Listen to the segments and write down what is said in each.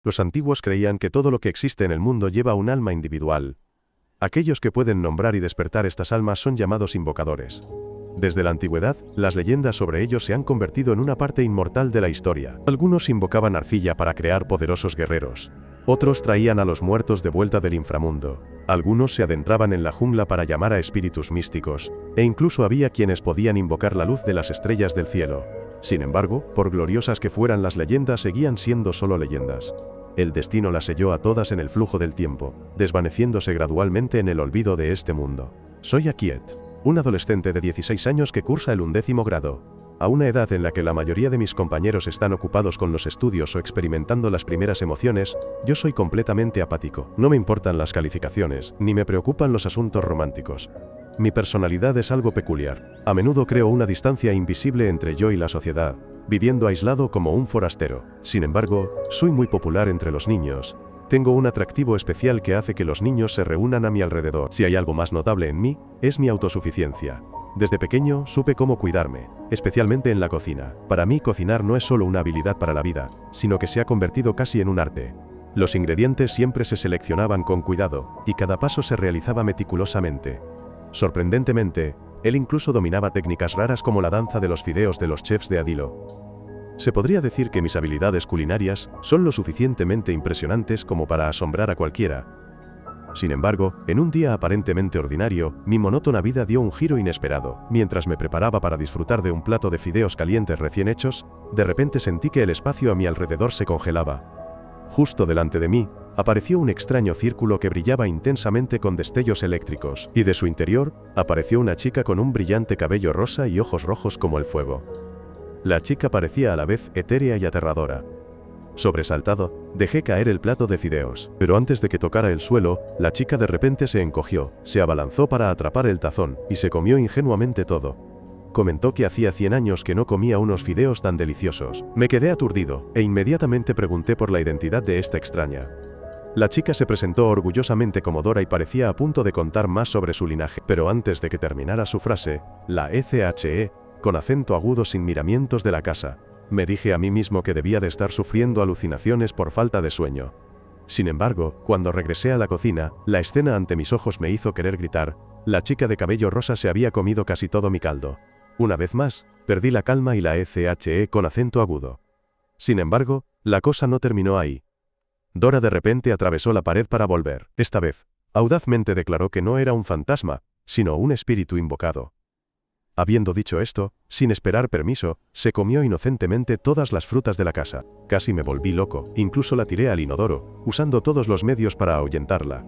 Los antiguos creían que todo lo que existe en el mundo lleva un alma individual. Aquellos que pueden nombrar y despertar estas almas son llamados invocadores. Desde la antigüedad, las leyendas sobre ellos se han convertido en una parte inmortal de la historia. Algunos invocaban arcilla para crear poderosos guerreros. Otros traían a los muertos de vuelta del inframundo. Algunos se adentraban en la jungla para llamar a espíritus místicos, e incluso había quienes podían invocar la luz de las estrellas del cielo. Sin embargo, por gloriosas que fueran las leyendas, seguían siendo solo leyendas. El destino las selló a todas en el flujo del tiempo, desvaneciéndose gradualmente en el olvido de este mundo. Soy Akiet, un adolescente de 16 años que cursa el 11º grado. A una edad en la que la mayoría de mis compañeros están ocupados con los estudios o experimentando las primeras emociones, yo soy completamente apático. No me importan las calificaciones, ni me preocupan los asuntos románticos. Mi personalidad es algo peculiar. A menudo creo una distancia invisible entre yo y la sociedad, viviendo aislado como un forastero. Sin embargo, soy muy popular entre los niños. Tengo un atractivo especial que hace que los niños se reúnan a mi alrededor. Si hay algo más notable en mí, es mi autosuficiencia. Desde pequeño supe cómo cuidarme, especialmente en la cocina. Para mí, cocinar no es solo una habilidad para la vida, sino que se ha convertido casi en un arte. Los ingredientes siempre se seleccionaban con cuidado, y cada paso se realizaba meticulosamente. Sorprendentemente, él incluso dominaba técnicas raras como la danza de los fideos de los chefs de Adilo. Se podría decir que mis habilidades culinarias son lo suficientemente impresionantes como para asombrar a cualquiera. Sin embargo, en un día aparentemente ordinario, mi monótona vida dio un giro inesperado. Mientras me preparaba para disfrutar de un plato de fideos calientes recién hechos, de repente sentí que el espacio a mi alrededor se congelaba. Justo delante de mí, apareció un extraño círculo que brillaba intensamente con destellos eléctricos, y de su interior, apareció una chica con un brillante cabello rosa y ojos rojos como el fuego. La chica parecía a la vez etérea y aterradora. Sobresaltado, dejé caer el plato de fideos, pero antes de que tocara el suelo, la chica de repente se encogió, se abalanzó para atrapar el tazón, y se comió ingenuamente todo. Comentó que hacía 100 años que no comía unos fideos tan deliciosos. Me quedé aturdido, e inmediatamente pregunté por la identidad de esta extraña. La chica se presentó orgullosamente como Dora y parecía a punto de contar más sobre su linaje, pero antes de que terminara su frase, la ECHE, con acento agudo sin miramientos de la casa, me dije a mí mismo que debía de estar sufriendo alucinaciones por falta de sueño. Sin embargo, cuando regresé a la cocina, la escena ante mis ojos me hizo querer gritar. La chica de cabello rosa se había comido casi todo mi caldo. Una vez más, perdí la calma y la ECHE con acento agudo. Sin embargo, la cosa no terminó ahí. Dora de repente atravesó la pared para volver. Esta vez, audazmente declaró que no era un fantasma, sino un espíritu invocado. Habiendo dicho esto, sin esperar permiso, se comió inocentemente todas las frutas de la casa. Casi me volví loco, incluso la tiré al inodoro, usando todos los medios para ahuyentarla.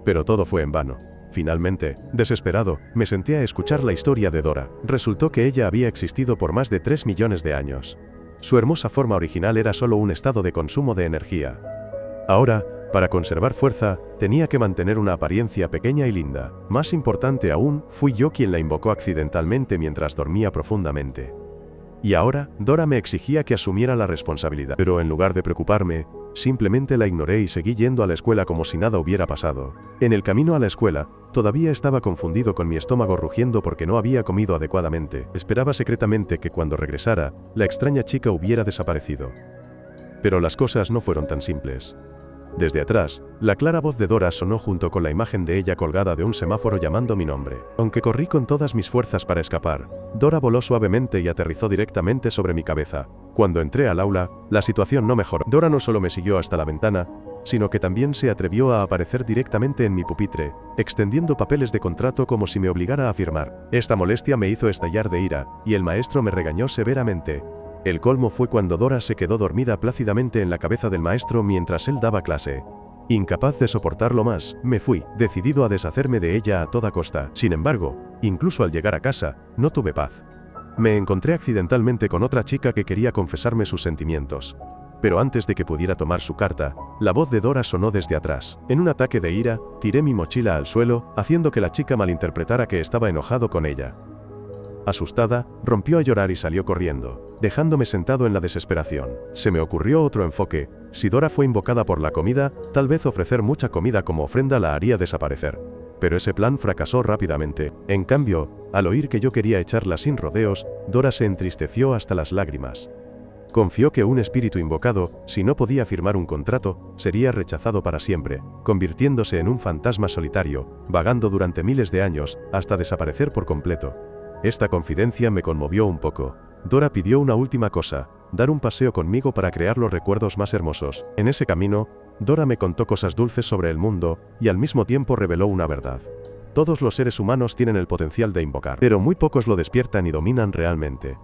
Pero todo fue en vano. Finalmente, desesperado, me senté a escuchar la historia de Dora. Resultó que ella había existido por más de 3 millones de años. Su hermosa forma original era solo un estado de consumo de energía. Ahora, para conservar fuerza, tenía que mantener una apariencia pequeña y linda. Más importante aún, fui yo quien la invocó accidentalmente mientras dormía profundamente. Y ahora, Dora me exigía que asumiera la responsabilidad. Pero en lugar de preocuparme, simplemente la ignoré y seguí yendo a la escuela como si nada hubiera pasado. En el camino a la escuela, todavía estaba confundido con mi estómago rugiendo porque no había comido adecuadamente. Esperaba secretamente que cuando regresara, la extraña chica hubiera desaparecido. Pero las cosas no fueron tan simples. Desde atrás, la clara voz de Dora sonó junto con la imagen de ella colgada de un semáforo llamando mi nombre. Aunque corrí con todas mis fuerzas para escapar, Dora voló suavemente y aterrizó directamente sobre mi cabeza. Cuando entré al aula, la situación no mejoró. Dora no solo me siguió hasta la ventana, sino que también se atrevió a aparecer directamente en mi pupitre, extendiendo papeles de contrato como si me obligara a firmar. Esta molestia me hizo estallar de ira, y el maestro me regañó severamente. El colmo fue cuando Dora se quedó dormida plácidamente en la cabeza del maestro mientras él daba clase. Incapaz de soportarlo más, me fui, decidido a deshacerme de ella a toda costa. Sin embargo, incluso al llegar a casa, no tuve paz. Me encontré accidentalmente con otra chica que quería confesarme sus sentimientos. Pero antes de que pudiera tomar su carta, la voz de Dora sonó desde atrás. En un ataque de ira, tiré mi mochila al suelo, haciendo que la chica malinterpretara que estaba enojado con ella. Asustada, rompió a llorar y salió corriendo, dejándome sentado en la desesperación. Se me ocurrió otro enfoque. Si Dora fue invocada por la comida, tal vez ofrecer mucha comida como ofrenda la haría desaparecer. Pero ese plan fracasó rápidamente. En cambio, al oír que yo quería echarla sin rodeos, Dora se entristeció hasta las lágrimas. Confió que un espíritu invocado, si no podía firmar un contrato, sería rechazado para siempre, convirtiéndose en un fantasma solitario, vagando durante miles de años, hasta desaparecer por completo. Esta confidencia me conmovió un poco. Dora pidió una última cosa, dar un paseo conmigo para crear los recuerdos más hermosos. En ese camino, Dora me contó cosas dulces sobre el mundo, y al mismo tiempo reveló una verdad. Todos los seres humanos tienen el potencial de invocar, pero muy pocos lo despiertan y dominan realmente.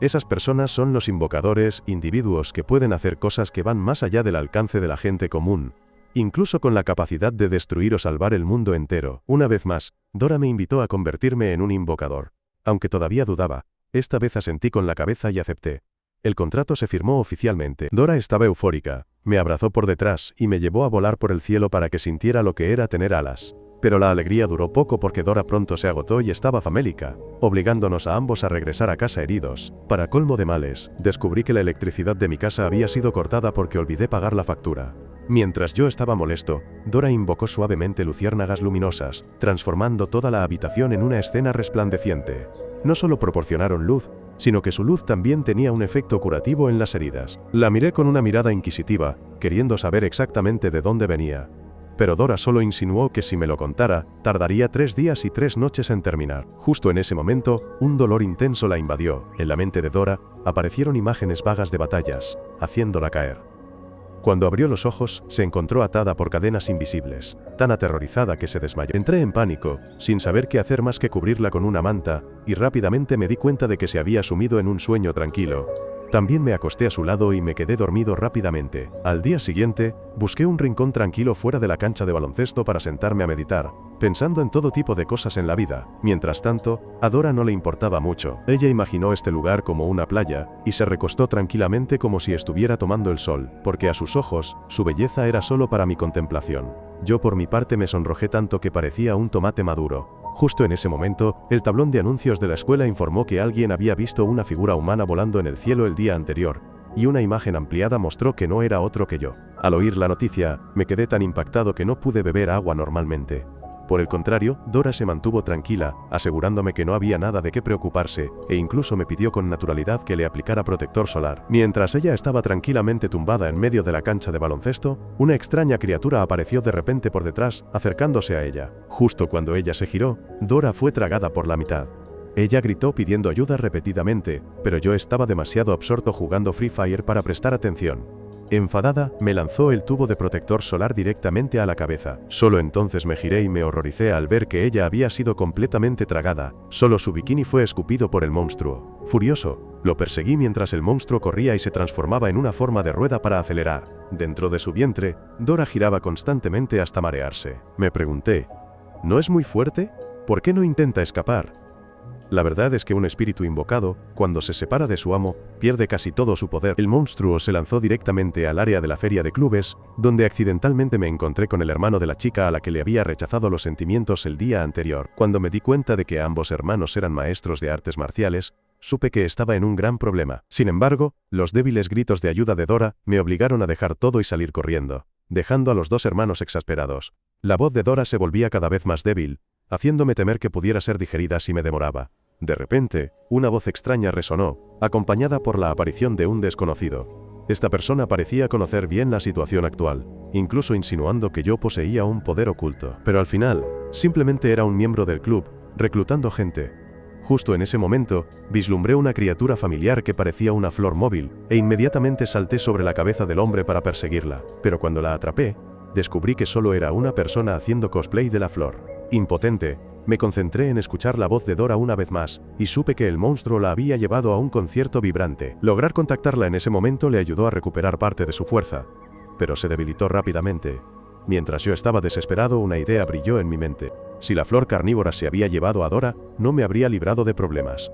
Esas personas son los invocadores, individuos que pueden hacer cosas que van más allá del alcance de la gente común, incluso con la capacidad de destruir o salvar el mundo entero. Una vez más, Dora me invitó a convertirme en un invocador. Aunque todavía dudaba, esta vez asentí con la cabeza y acepté. El contrato se firmó oficialmente. Dora estaba eufórica, me abrazó por detrás y me llevó a volar por el cielo para que sintiera lo que era tener alas. Pero la alegría duró poco porque Dora pronto se agotó y estaba famélica, obligándonos a ambos a regresar a casa heridos. Para colmo de males, descubrí que la electricidad de mi casa había sido cortada porque olvidé pagar la factura. Mientras yo estaba molesto, Dora invocó suavemente luciérnagas luminosas, transformando toda la habitación en una escena resplandeciente. No solo proporcionaron luz, sino que su luz también tenía un efecto curativo en las heridas. La miré con una mirada inquisitiva, queriendo saber exactamente de dónde venía. Pero Dora solo insinuó que si me lo contara, tardaría 3 días y 3 noches en terminar. Justo en ese momento, un dolor intenso la invadió. En la mente de Dora, aparecieron imágenes vagas de batallas, haciéndola caer. Cuando abrió los ojos, se encontró atada por cadenas invisibles, tan aterrorizada que se desmayó. Entré en pánico, sin saber qué hacer más que cubrirla con una manta, y rápidamente me di cuenta de que se había sumido en un sueño tranquilo. También me acosté a su lado y me quedé dormido rápidamente. Al día siguiente, busqué un rincón tranquilo fuera de la cancha de baloncesto para sentarme a meditar, pensando en todo tipo de cosas en la vida. Mientras tanto, a Dora no le importaba mucho. Ella imaginó este lugar como una playa, y se recostó tranquilamente como si estuviera tomando el sol, porque a sus ojos, su belleza era solo para mi contemplación. Yo por mi parte me sonrojé tanto que parecía un tomate maduro. Justo en ese momento, el tablón de anuncios de la escuela informó que alguien había visto una figura humana volando en el cielo el día anterior, y una imagen ampliada mostró que no era otro que yo. Al oír la noticia, me quedé tan impactado que no pude beber agua normalmente. Por el contrario, Dora se mantuvo tranquila, asegurándome que no había nada de qué preocuparse, e incluso me pidió con naturalidad que le aplicara protector solar. Mientras ella estaba tranquilamente tumbada en medio de la cancha de baloncesto, una extraña criatura apareció de repente por detrás, acercándose a ella. Justo cuando ella se giró, Dora fue tragada por la mitad. Ella gritó pidiendo ayuda repetidamente, pero yo estaba demasiado absorto jugando Free Fire para prestar atención. Enfadada, me lanzó el tubo de protector solar directamente a la cabeza. Solo entonces me giré y me horroricé al ver que ella había sido completamente tragada. Solo su bikini fue escupido por el monstruo. Furioso, lo perseguí mientras el monstruo corría y se transformaba en una forma de rueda para acelerar. Dentro de su vientre, Dora giraba constantemente hasta marearse. Me pregunté, ¿no es muy fuerte? ¿Por qué no intenta escapar? La verdad es que un espíritu invocado, cuando se separa de su amo, pierde casi todo su poder. El monstruo se lanzó directamente al área de la feria de clubes, donde accidentalmente me encontré con el hermano de la chica a la que le había rechazado los sentimientos el día anterior. Cuando me di cuenta de que ambos hermanos eran maestros de artes marciales, supe que estaba en un gran problema. Sin embargo, los débiles gritos de ayuda de Dora me obligaron a dejar todo y salir corriendo, dejando a los dos hermanos exasperados. La voz de Dora se volvía cada vez más débil, haciéndome temer que pudiera ser digerida si me demoraba. De repente, una voz extraña resonó, acompañada por la aparición de un desconocido. Esta persona parecía conocer bien la situación actual, incluso insinuando que yo poseía un poder oculto. Pero al final, simplemente era un miembro del club, reclutando gente. Justo en ese momento, vislumbré una criatura familiar que parecía una flor móvil, e inmediatamente salté sobre la cabeza del hombre para perseguirla. Pero cuando la atrapé, descubrí que solo era una persona haciendo cosplay de la flor. Impotente, me concentré en escuchar la voz de Dora una vez más, y supe que el monstruo la había llevado a un concierto vibrante. Lograr contactarla en ese momento le ayudó a recuperar parte de su fuerza, pero se debilitó rápidamente. Mientras yo estaba desesperado, una idea brilló en mi mente. Si la flor carnívora se había llevado a Dora, no me habría librado de problemas.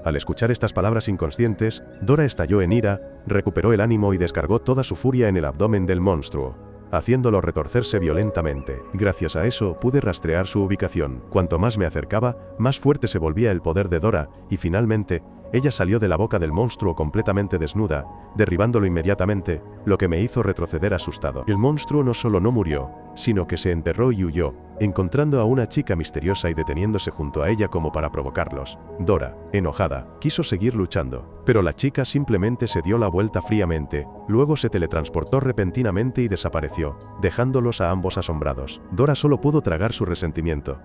Al escuchar estas palabras inconscientes, Dora estalló en ira, recuperó el ánimo y descargó toda su furia en el abdomen del monstruo, haciéndolo retorcerse violentamente. Gracias a eso pude rastrear su ubicación. Cuanto más me acercaba, más fuerte se volvía el poder de Dora, y finalmente, ella salió de la boca del monstruo completamente desnuda, derribándolo inmediatamente, lo que me hizo retroceder asustado. El monstruo no solo no murió, sino que se enterró y huyó, encontrando a una chica misteriosa y deteniéndose junto a ella como para provocarlos. Dora, enojada, quiso seguir luchando, pero la chica simplemente se dio la vuelta fríamente, luego se teletransportó repentinamente y desapareció, dejándolos a ambos asombrados. Dora solo pudo tragar su resentimiento.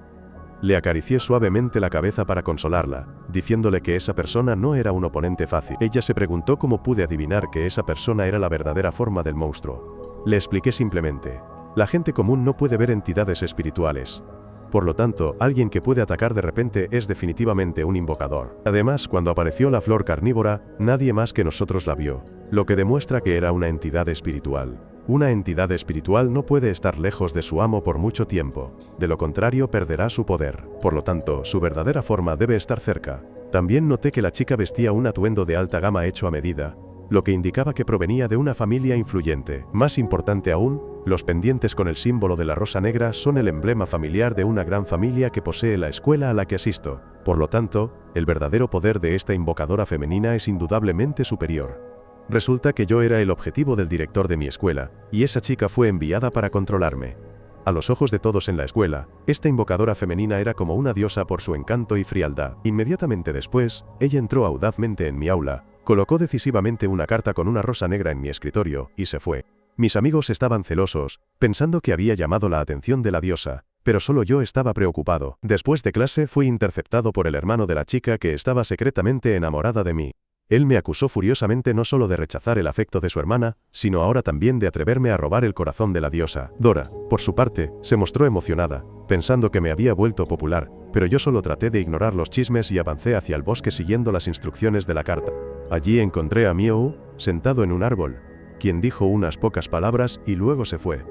Le acaricié suavemente la cabeza para consolarla, diciéndole que esa persona no era un oponente fácil. Ella se preguntó cómo pude adivinar que esa persona era la verdadera forma del monstruo. Le expliqué simplemente: la gente común no puede ver entidades espirituales. Por lo tanto, alguien que puede atacar de repente es definitivamente un invocador. Además, cuando apareció la flor carnívora, nadie más que nosotros la vio, lo que demuestra que era una entidad espiritual. Una entidad espiritual no puede estar lejos de su amo por mucho tiempo, de lo contrario perderá su poder. Por lo tanto, su verdadera forma debe estar cerca. También noté que la chica vestía un atuendo de alta gama hecho a medida, lo que indicaba que provenía de una familia influyente. Más importante aún, los pendientes con el símbolo de la rosa negra son el emblema familiar de una gran familia que posee la escuela a la que asisto. Por lo tanto, el verdadero poder de esta invocadora femenina es indudablemente superior. Resulta que yo era el objetivo del director de mi escuela, y esa chica fue enviada para controlarme. A los ojos de todos en la escuela, esta invocadora femenina era como una diosa por su encanto y frialdad. Inmediatamente después, ella entró audazmente en mi aula, colocó decisivamente una carta con una rosa negra en mi escritorio, y se fue. Mis amigos estaban celosos, pensando que había llamado la atención de la diosa, pero solo yo estaba preocupado. Después de clase fui interceptado por el hermano de la chica que estaba secretamente enamorada de mí. Él me acusó furiosamente no solo de rechazar el afecto de su hermana, sino ahora también de atreverme a robar el corazón de la diosa. Dora, por su parte, se mostró emocionada, pensando que me había vuelto popular, pero yo solo traté de ignorar los chismes y avancé hacia el bosque siguiendo las instrucciones de la carta. Allí encontré a Miou, sentado en un árbol, quien dijo unas pocas palabras y luego se fue.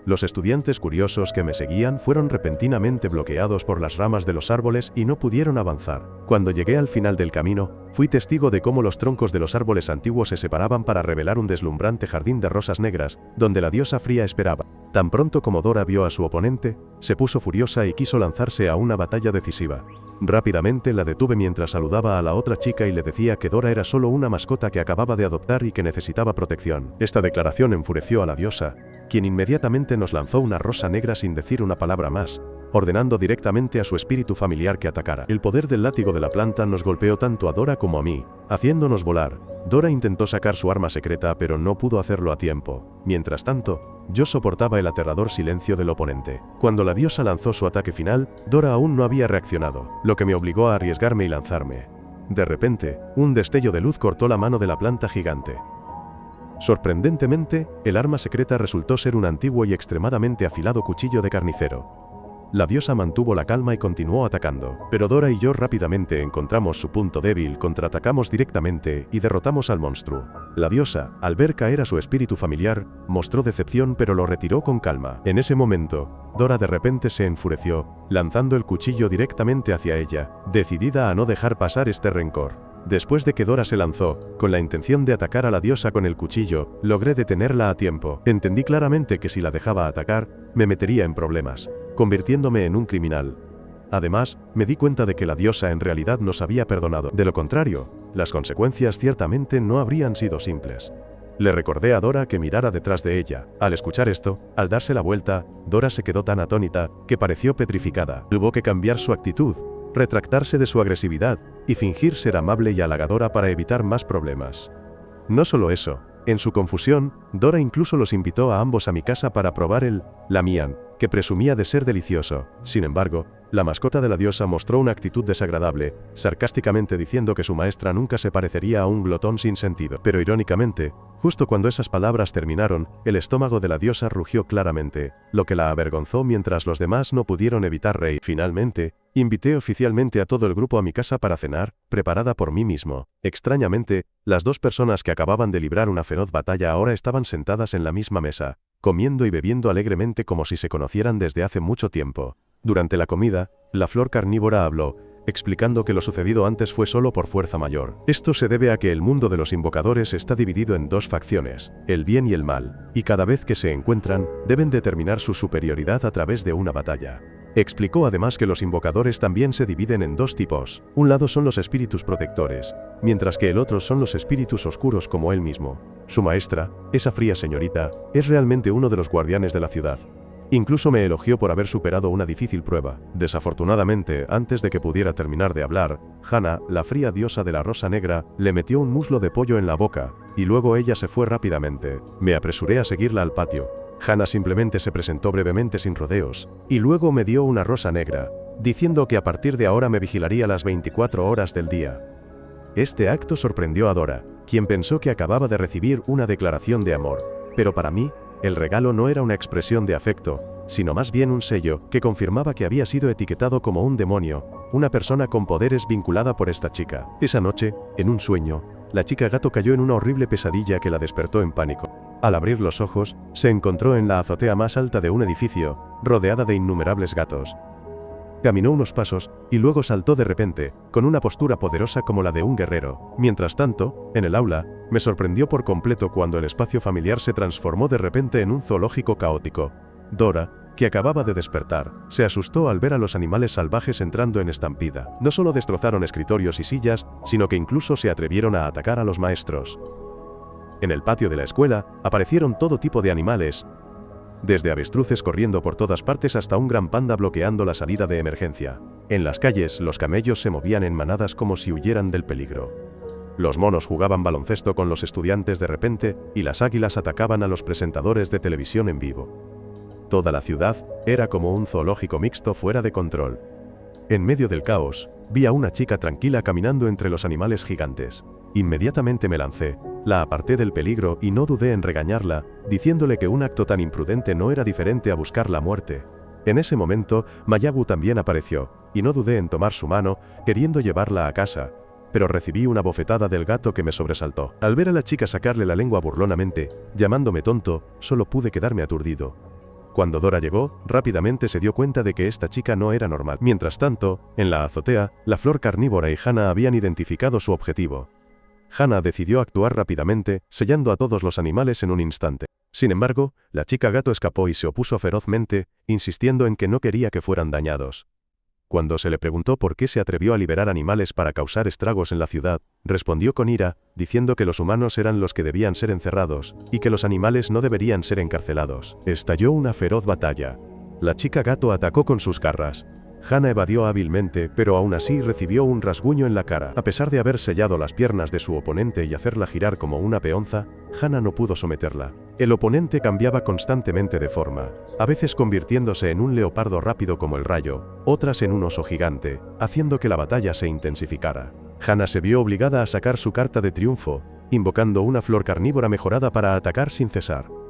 Los estudiantes curiosos que me seguían fueron repentinamente bloqueados por las ramas de los árboles y no pudieron avanzar. Cuando llegué al final del camino, fui testigo de cómo los troncos de los árboles antiguos se separaban para revelar un deslumbrante jardín de rosas negras, donde la diosa fría esperaba. Tan pronto como Dora vio a su oponente, se puso furiosa y quiso lanzarse a una batalla decisiva. Rápidamente la detuve mientras saludaba a la otra chica y le decía que Dora era solo una mascota que acababa de adoptar y que necesitaba protección. Esta declaración enfureció a la diosa, quien inmediatamente nos lanzó una rosa negra sin decir una palabra más, ordenando directamente a su espíritu familiar que atacara. El poder del látigo de la planta nos golpeó tanto a Dora como a mí, haciéndonos volar. Dora intentó sacar su arma secreta pero no pudo hacerlo a tiempo. Mientras tanto, yo soportaba el aterrador silencio del oponente. Cuando la diosa lanzó su ataque final, Dora aún no había reaccionado, lo que me obligó a arriesgarme y lanzarme. De repente, un destello de luz cortó la mano de la planta gigante. Sorprendentemente, el arma secreta resultó ser un antiguo y extremadamente afilado cuchillo de carnicero. La diosa mantuvo la calma y continuó atacando, pero Dora y yo rápidamente encontramos su punto débil, contraatacamos directamente y derrotamos al monstruo. La diosa, al ver caer a su espíritu familiar, mostró decepción pero lo retiró con calma. En ese momento, Dora de repente se enfureció, lanzando el cuchillo directamente hacia ella, decidida a no dejar pasar este rencor. Después de que Dora se lanzó, con la intención de atacar a la diosa con el cuchillo, logré detenerla a tiempo. Entendí claramente que si la dejaba atacar, me metería en problemas, convirtiéndome en un criminal. Además, me di cuenta de que la diosa en realidad nos había perdonado. De lo contrario, las consecuencias ciertamente no habrían sido simples. Le recordé a Dora que mirara detrás de ella. Al escuchar esto, al darse la vuelta, Dora se quedó tan atónita, que pareció petrificada. Tuvo que cambiar su actitud, retractarse de su agresividad, y fingir ser amable y halagadora para evitar más problemas. No solo eso, en su confusión, Dora incluso los invitó a ambos a mi casa para probar el lamián, que presumía de ser delicioso. Sin embargo, la mascota de la diosa mostró una actitud desagradable, sarcásticamente diciendo que su maestra nunca se parecería a un glotón sin sentido. Pero irónicamente, justo cuando esas palabras terminaron, el estómago de la diosa rugió claramente, lo que la avergonzó mientras los demás no pudieron evitar reír. Finalmente, invité oficialmente a todo el grupo a mi casa para cenar, preparada por mí mismo. Extrañamente, las dos personas que acababan de librar una feroz batalla ahora estaban sentadas en la misma mesa, comiendo y bebiendo alegremente como si se conocieran desde hace mucho tiempo. Durante la comida, la flor carnívora habló, explicando que lo sucedido antes fue solo por fuerza mayor. Esto se debe a que el mundo de los invocadores está dividido en dos facciones, el bien y el mal, y cada vez que se encuentran, deben determinar su superioridad a través de una batalla. Explicó además que los invocadores también se dividen en dos tipos. Un lado son los espíritus protectores, mientras que el otro son los espíritus oscuros como él mismo. Su maestra, esa fría señorita, es realmente uno de los guardianes de la ciudad. Incluso me elogió por haber superado una difícil prueba. Desafortunadamente, antes de que pudiera terminar de hablar, Hana, la fría diosa de la rosa negra, le metió un muslo de pollo en la boca, y luego ella se fue rápidamente. Me apresuré a seguirla al patio. Hana simplemente se presentó brevemente sin rodeos, y luego me dio una rosa negra, diciendo que a partir de ahora me vigilaría las 24 horas del día. Este acto sorprendió a Dora, quien pensó que acababa de recibir una declaración de amor. Pero para mí, el regalo no era una expresión de afecto, sino más bien un sello que confirmaba que había sido etiquetado como un demonio, una persona con poderes vinculada por esta chica. Esa noche, en un sueño, la chica gato cayó en una horrible pesadilla que la despertó en pánico. Al abrir los ojos, se encontró en la azotea más alta de un edificio, rodeada de innumerables gatos. Caminó unos pasos, y luego saltó de repente, con una postura poderosa como la de un guerrero. Mientras tanto, en el aula, me sorprendió por completo cuando el espacio familiar se transformó de repente en un zoológico caótico. Dora, que acababa de despertar, se asustó al ver a los animales salvajes entrando en estampida. No solo destrozaron escritorios y sillas, sino que incluso se atrevieron a atacar a los maestros. En el patio de la escuela, aparecieron todo tipo de animales, desde avestruces corriendo por todas partes hasta un gran panda bloqueando la salida de emergencia. En las calles, los camellos se movían en manadas como si huyeran del peligro. Los monos jugaban baloncesto con los estudiantes de repente, y las águilas atacaban a los presentadores de televisión en vivo. Toda la ciudad era como un zoológico mixto fuera de control. En medio del caos, vi a una chica tranquila caminando entre los animales gigantes. Inmediatamente me lancé, la aparté del peligro y no dudé en regañarla, diciéndole que un acto tan imprudente no era diferente a buscar la muerte. En ese momento, Mayagu también apareció, y no dudé en tomar su mano, queriendo llevarla a casa, pero recibí una bofetada del gato que me sobresaltó. Al ver a la chica sacarle la lengua burlonamente, llamándome tonto, solo pude quedarme aturdido. Cuando Dora llegó, rápidamente se dio cuenta de que esta chica no era normal. Mientras tanto, en la azotea, la flor carnívora y Hana habían identificado su objetivo. Hana decidió actuar rápidamente, sellando a todos los animales en un instante. Sin embargo, la chica gato escapó y se opuso ferozmente, insistiendo en que no quería que fueran dañados. Cuando se le preguntó por qué se atrevió a liberar animales para causar estragos en la ciudad, respondió con ira, diciendo que los humanos eran los que debían ser encerrados, y que los animales no deberían ser encarcelados. Estalló una feroz batalla. La chica gato atacó con sus garras. Hana evadió hábilmente, pero aún así recibió un rasguño en la cara. A pesar de haber sellado las piernas de su oponente y hacerla girar como una peonza, Hana no pudo someterla. El oponente cambiaba constantemente de forma, a veces convirtiéndose en un leopardo rápido como el rayo, otras en un oso gigante, haciendo que la batalla se intensificara. Hana se vio obligada a sacar su carta de triunfo, invocando una flor carnívora mejorada para atacar sin cesar.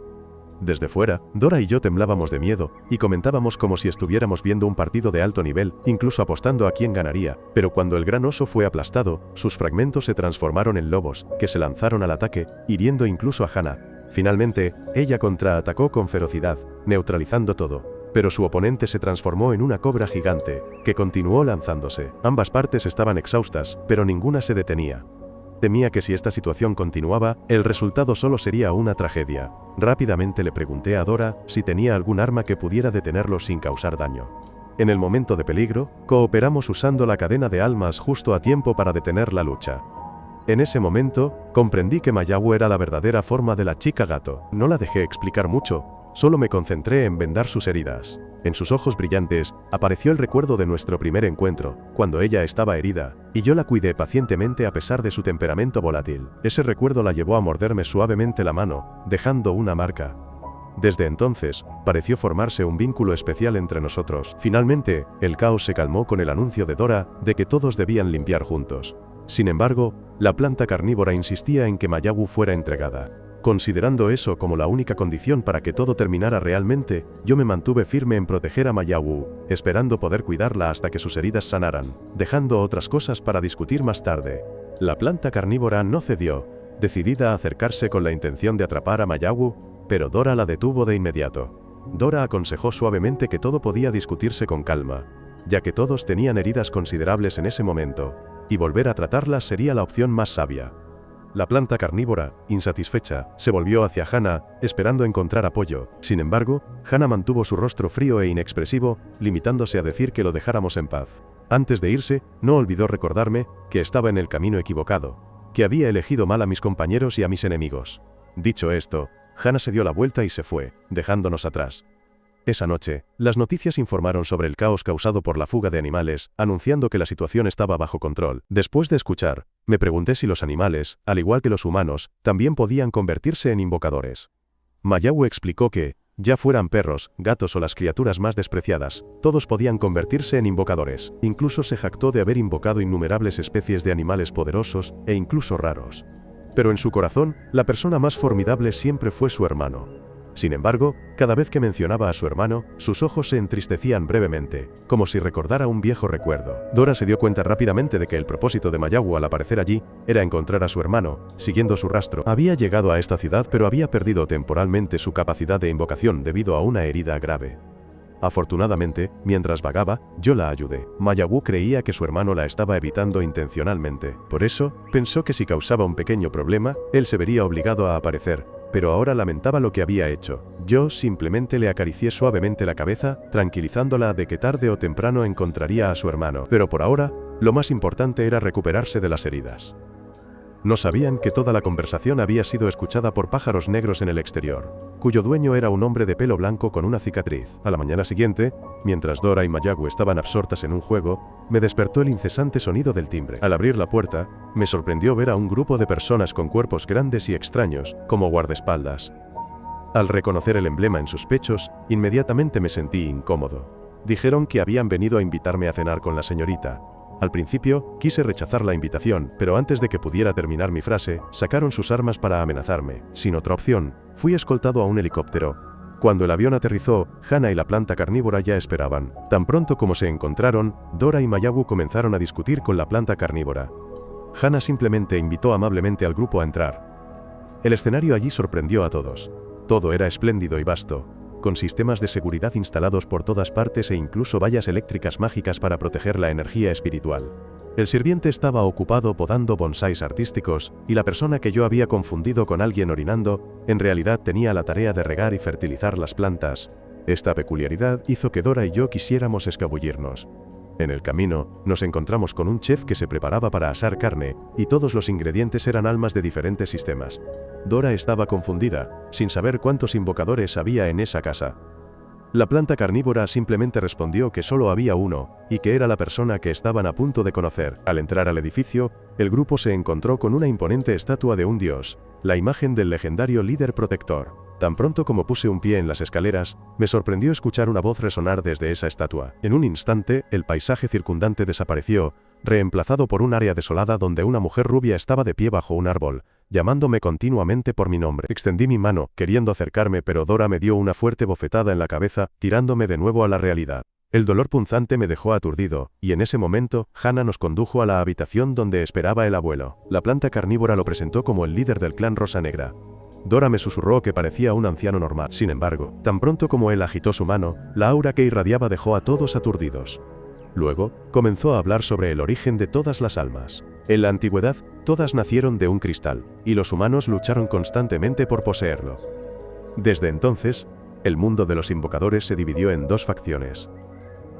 Desde fuera, Dora y yo temblábamos de miedo, y comentábamos como si estuviéramos viendo un partido de alto nivel, incluso apostando a quién ganaría. Pero cuando el gran oso fue aplastado, sus fragmentos se transformaron en lobos, que se lanzaron al ataque, hiriendo incluso a Hana. Finalmente, ella contraatacó con ferocidad, neutralizando todo. Pero su oponente se transformó en una cobra gigante, que continuó lanzándose. Ambas partes estaban exhaustas, pero ninguna se detenía. Temía que si esta situación continuaba, el resultado solo sería una tragedia. Rápidamente le pregunté a Dora si tenía algún arma que pudiera detenerlos sin causar daño. En el momento de peligro, cooperamos usando la cadena de almas justo a tiempo para detener la lucha. En ese momento, comprendí que Mayagu era la verdadera forma de la chica gato. No la dejé explicar mucho, solo me concentré en vendar sus heridas. En sus ojos brillantes, apareció el recuerdo de nuestro primer encuentro, cuando ella estaba herida, y yo la cuidé pacientemente a pesar de su temperamento volátil. Ese recuerdo la llevó a morderme suavemente la mano, dejando una marca. Desde entonces, pareció formarse un vínculo especial entre nosotros. Finalmente, el caos se calmó con el anuncio de Dora de que todos debían limpiar juntos. Sin embargo, la planta carnívora insistía en que Mayagu fuera entregada. Considerando eso como la única condición para que todo terminara realmente, yo me mantuve firme en proteger a Mayagu, esperando poder cuidarla hasta que sus heridas sanaran, dejando otras cosas para discutir más tarde. La planta carnívora no cedió, decidida a acercarse con la intención de atrapar a Mayagu, pero Dora la detuvo de inmediato. Dora aconsejó suavemente que todo podía discutirse con calma, ya que todos tenían heridas considerables en ese momento, y volver a tratarlas sería la opción más sabia. La planta carnívora, insatisfecha, se volvió hacia Hannah, esperando encontrar apoyo. Sin embargo, Hannah mantuvo su rostro frío e inexpresivo, limitándose a decir que lo dejáramos en paz. Antes de irse, no olvidó recordarme que estaba en el camino equivocado, que había elegido mal a mis compañeros y a mis enemigos. Dicho esto, Hannah se dio la vuelta y se fue, dejándonos atrás. Esa noche, las noticias informaron sobre el caos causado por la fuga de animales, anunciando que la situación estaba bajo control. Después de escuchar, me pregunté si los animales, al igual que los humanos, también podían convertirse en invocadores. Mayawu explicó que, ya fueran perros, gatos o las criaturas más despreciadas, todos podían convertirse en invocadores. Incluso se jactó de haber invocado innumerables especies de animales poderosos e incluso raros. Pero en su corazón, la persona más formidable siempre fue su hermano. Sin embargo, cada vez que mencionaba a su hermano, sus ojos se entristecían brevemente, como si recordara un viejo recuerdo. Dora se dio cuenta rápidamente de que el propósito de Mayawu al aparecer allí era encontrar a su hermano. Siguiendo su rastro, había llegado a esta ciudad pero había perdido temporalmente su capacidad de invocación debido a una herida grave. Afortunadamente, mientras vagaba, yo la ayudé. Mayawu creía que su hermano la estaba evitando intencionalmente. Por eso, pensó que si causaba un pequeño problema, él se vería obligado a aparecer. Pero ahora lamentaba lo que había hecho. Yo simplemente le acaricié suavemente la cabeza, tranquilizándola de que tarde o temprano encontraría a su hermano. Pero por ahora, lo más importante era recuperarse de las heridas. No sabían que toda la conversación había sido escuchada por pájaros negros en el exterior, cuyo dueño era un hombre de pelo blanco con una cicatriz. A la mañana siguiente, mientras Dora y Mayawu estaban absortas en un juego, me despertó el incesante sonido del timbre. Al abrir la puerta, me sorprendió ver a un grupo de personas con cuerpos grandes y extraños, como guardaespaldas. Al reconocer el emblema en sus pechos, inmediatamente me sentí incómodo. Dijeron que habían venido a invitarme a cenar con la señorita. Al principio, quise rechazar la invitación, pero antes de que pudiera terminar mi frase, sacaron sus armas para amenazarme. Sin otra opción, fui escoltado a un helicóptero. Cuando el avión aterrizó, Hannah y la planta carnívora ya esperaban. Tan pronto como se encontraron, Dora y Mayawu comenzaron a discutir con la planta carnívora. Hannah simplemente invitó amablemente al grupo a entrar. El escenario allí sorprendió a todos. Todo era espléndido y vasto, con sistemas de seguridad instalados por todas partes e incluso vallas eléctricas mágicas para proteger la energía espiritual. El sirviente estaba ocupado podando bonsáis artísticos, y la persona que yo había confundido con alguien orinando, en realidad tenía la tarea de regar y fertilizar las plantas. Esta peculiaridad hizo que Dora y yo quisiéramos escabullirnos. En el camino, nos encontramos con un chef que se preparaba para asar carne, y todos los ingredientes eran almas de diferentes sistemas. Dora estaba confundida, sin saber cuántos invocadores había en esa casa. La planta carnívora simplemente respondió que solo había uno, y que era la persona que estaban a punto de conocer. Al entrar al edificio, el grupo se encontró con una imponente estatua de un dios, la imagen del legendario líder protector. Tan pronto como puse un pie en las escaleras, me sorprendió escuchar una voz resonar desde esa estatua. En un instante, el paisaje circundante desapareció, reemplazado por un área desolada donde una mujer rubia estaba de pie bajo un árbol, llamándome continuamente por mi nombre. Extendí mi mano, queriendo acercarme, pero Dora me dio una fuerte bofetada en la cabeza, tirándome de nuevo a la realidad. El dolor punzante me dejó aturdido, y en ese momento, Hannah nos condujo a la habitación donde esperaba el abuelo. La planta carnívora lo presentó como el líder del clan Rosa Negra. Dora me susurró que parecía un anciano normal. Sin embargo, tan pronto como él agitó su mano, la aura que irradiaba dejó a todos aturdidos. Luego, comenzó a hablar sobre el origen de todas las almas. En la antigüedad, todas nacieron de un cristal, y los humanos lucharon constantemente por poseerlo. Desde entonces, el mundo de los invocadores se dividió en dos facciones.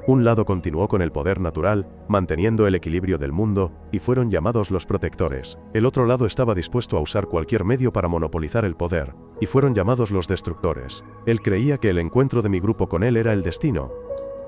Un lado continuó con el poder natural, manteniendo el equilibrio del mundo, y fueron llamados los protectores. El otro lado estaba dispuesto a usar cualquier medio para monopolizar el poder, y fueron llamados los destructores. Él creía que el encuentro de mi grupo con él era el destino.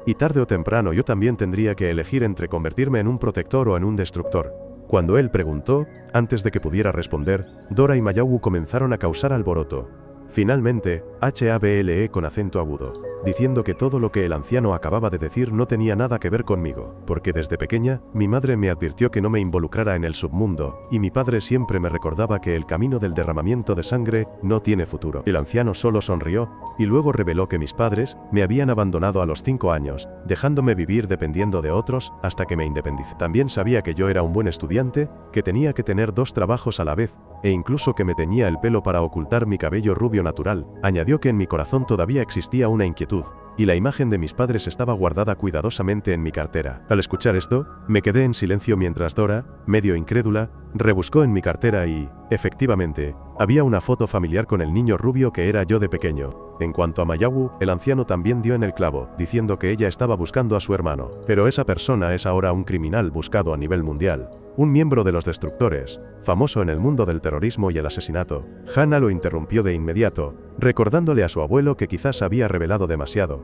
Y tarde o temprano yo también tendría que elegir entre convertirme en un protector o en un destructor. Cuando él preguntó, antes de que pudiera responder, Dora y Mayawu comenzaron a causar alboroto. Finalmente, hable con acento agudo, diciendo que todo lo que el anciano acababa de decir no tenía nada que ver conmigo, porque desde pequeña, mi madre me advirtió que no me involucrara en el submundo, y mi padre siempre me recordaba que el camino del derramamiento de sangre no tiene futuro. El anciano solo sonrió, y luego reveló que mis padres me habían abandonado a los 5 años, dejándome vivir dependiendo de otros hasta que me independicé. También sabía que yo era un buen estudiante, que tenía que tener 2 trabajos a la vez, e incluso que me teñía el pelo para ocultar mi cabello rubio natural. Añadió vio que en mi corazón todavía existía una inquietud, y la imagen de mis padres estaba guardada cuidadosamente en mi cartera. Al escuchar esto, me quedé en silencio mientras Dora, medio incrédula, rebuscó en mi cartera y, efectivamente, había una foto familiar con el niño rubio que era yo de pequeño. En cuanto a Mayagu, el anciano también dio en el clavo, diciendo que ella estaba buscando a su hermano. Pero esa persona es ahora un criminal buscado a nivel mundial. Un miembro de los Destructores, famoso en el mundo del terrorismo y el asesinato. Hana lo interrumpió de inmediato, recordándole a su abuelo que quizás había revelado demasiado.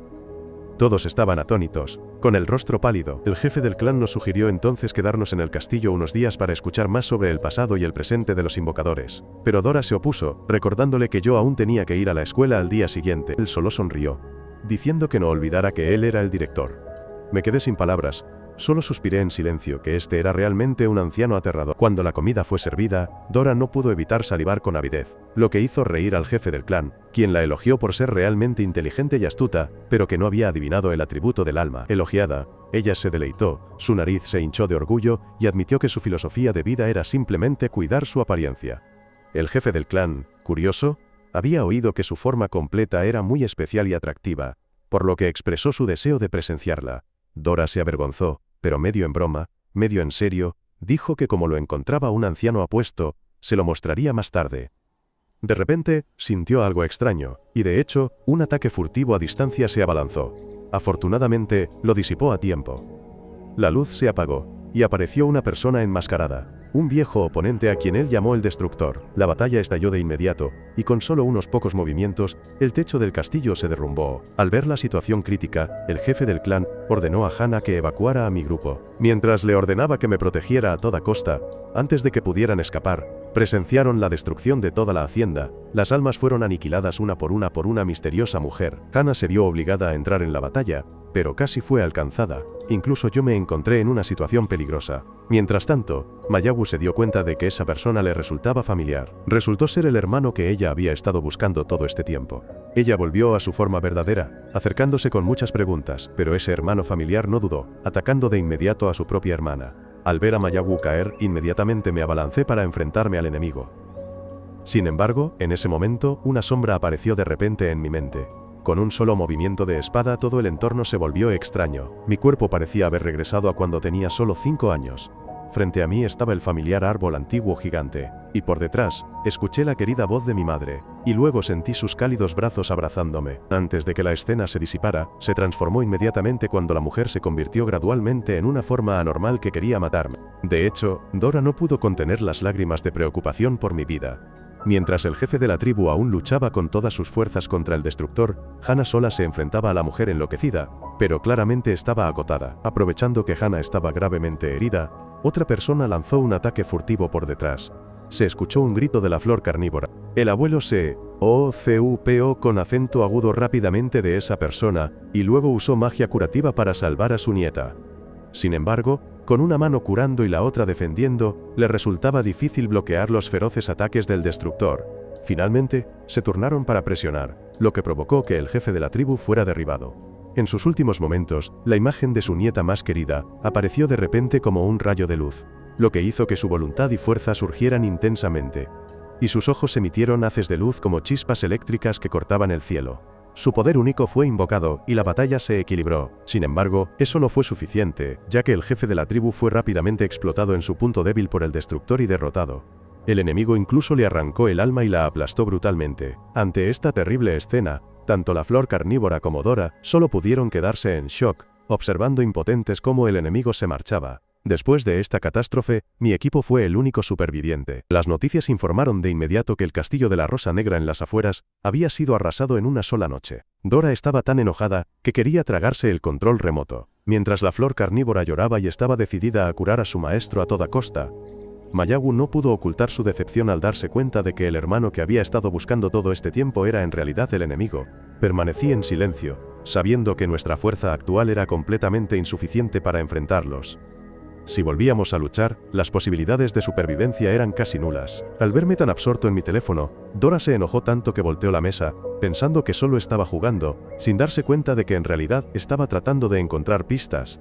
Todos estaban atónitos, con el rostro pálido. El jefe del clan nos sugirió entonces quedarnos en el castillo unos días para escuchar más sobre el pasado y el presente de los invocadores. Pero Dora se opuso, recordándole que yo aún tenía que ir a la escuela al día siguiente. Él solo sonrió, diciendo que no olvidara que él era el director. Me quedé sin palabras. Solo suspiré en silencio que este era realmente un anciano aterrador. Cuando la comida fue servida, Dora no pudo evitar salivar con avidez, lo que hizo reír al jefe del clan, quien la elogió por ser realmente inteligente y astuta, pero que no había adivinado el atributo del alma. Elogiada, ella se deleitó, su nariz se hinchó de orgullo y admitió que su filosofía de vida era simplemente cuidar su apariencia. El jefe del clan, curioso, había oído que su forma completa era muy especial y atractiva, por lo que expresó su deseo de presenciarla. Dora se avergonzó, pero medio en broma, medio en serio, dijo que como lo encontraba un anciano apuesto, se lo mostraría más tarde. De repente, sintió algo extraño, y de hecho, un ataque furtivo a distancia se abalanzó. Afortunadamente, lo disipó a tiempo. La luz se apagó, y apareció una persona enmascarada, un viejo oponente a quien él llamó el Destructor. La batalla estalló de inmediato, y con solo unos pocos movimientos, el techo del castillo se derrumbó. Al ver la situación crítica, el jefe del clan ordenó a Hana que evacuara a mi grupo. Mientras le ordenaba que me protegiera a toda costa, antes de que pudieran escapar, presenciaron la destrucción de toda la hacienda. Las almas fueron aniquiladas una por una misteriosa mujer. Hana se vio obligada a entrar en la batalla, pero casi fue alcanzada. Incluso yo me encontré en una situación peligrosa. Mientras tanto, Mayagu se dio cuenta de que esa persona le resultaba familiar. Resultó ser el hermano que ella había estado buscando todo este tiempo. Ella volvió a su forma verdadera, acercándose con muchas preguntas, pero ese hermano familiar no dudó, atacando de inmediato a su propia hermana. Al ver a Mayagu caer, inmediatamente me abalancé para enfrentarme al enemigo. Sin embargo, en ese momento, una sombra apareció de repente en mi mente. Con un solo movimiento de espada todo el entorno se volvió extraño. Mi cuerpo parecía haber regresado a cuando tenía solo 5 años. Frente a mí estaba el familiar árbol antiguo gigante, y por detrás, escuché la querida voz de mi madre, y luego sentí sus cálidos brazos abrazándome. Antes de que la escena se disipara, se transformó inmediatamente cuando la mujer se convirtió gradualmente en una forma anormal que quería matarme. De hecho, Dora no pudo contener las lágrimas de preocupación por mi vida. Mientras el jefe de la tribu aún luchaba con todas sus fuerzas contra el Destructor, Hana sola se enfrentaba a la mujer enloquecida, pero claramente estaba agotada. Aprovechando que Hana estaba gravemente herida, otra persona lanzó un ataque furtivo por detrás. Se escuchó un grito de la flor carnívora. El abuelo se "o-c-u-p-o" con acento agudo rápidamente de esa persona, y luego usó magia curativa para salvar a su nieta. Sin embargo, con una mano curando y la otra defendiendo, le resultaba difícil bloquear los feroces ataques del Destructor. Finalmente, se turnaron para presionar, lo que provocó que el jefe de la tribu fuera derribado. En sus últimos momentos, la imagen de su nieta más querida apareció de repente como un rayo de luz, lo que hizo que su voluntad y fuerza surgieran intensamente, y sus ojos emitieron haces de luz como chispas eléctricas que cortaban el cielo. Su poder único fue invocado, y la batalla se equilibró. Sin embargo, eso no fue suficiente, ya que el jefe de la tribu fue rápidamente explotado en su punto débil por el Destructor y derrotado. El enemigo incluso le arrancó el alma y la aplastó brutalmente. Ante esta terrible escena, tanto la flor carnívora como Dora solo pudieron quedarse en shock, observando impotentes cómo el enemigo se marchaba. Después de esta catástrofe, mi equipo fue el único superviviente. Las noticias informaron de inmediato que el castillo de la Rosa Negra en las afueras había sido arrasado en una sola noche. Dora estaba tan enojada que quería tragarse el control remoto. Mientras la flor carnívora lloraba y estaba decidida a curar a su maestro a toda costa, Mayagu no pudo ocultar su decepción al darse cuenta de que el hermano que había estado buscando todo este tiempo era en realidad el enemigo. Permanecí en silencio, sabiendo que nuestra fuerza actual era completamente insuficiente para enfrentarlos. Si volvíamos a luchar, las posibilidades de supervivencia eran casi nulas. Al verme tan absorto en mi teléfono, Dora se enojó tanto que volteó la mesa, pensando que solo estaba jugando, sin darse cuenta de que en realidad estaba tratando de encontrar pistas.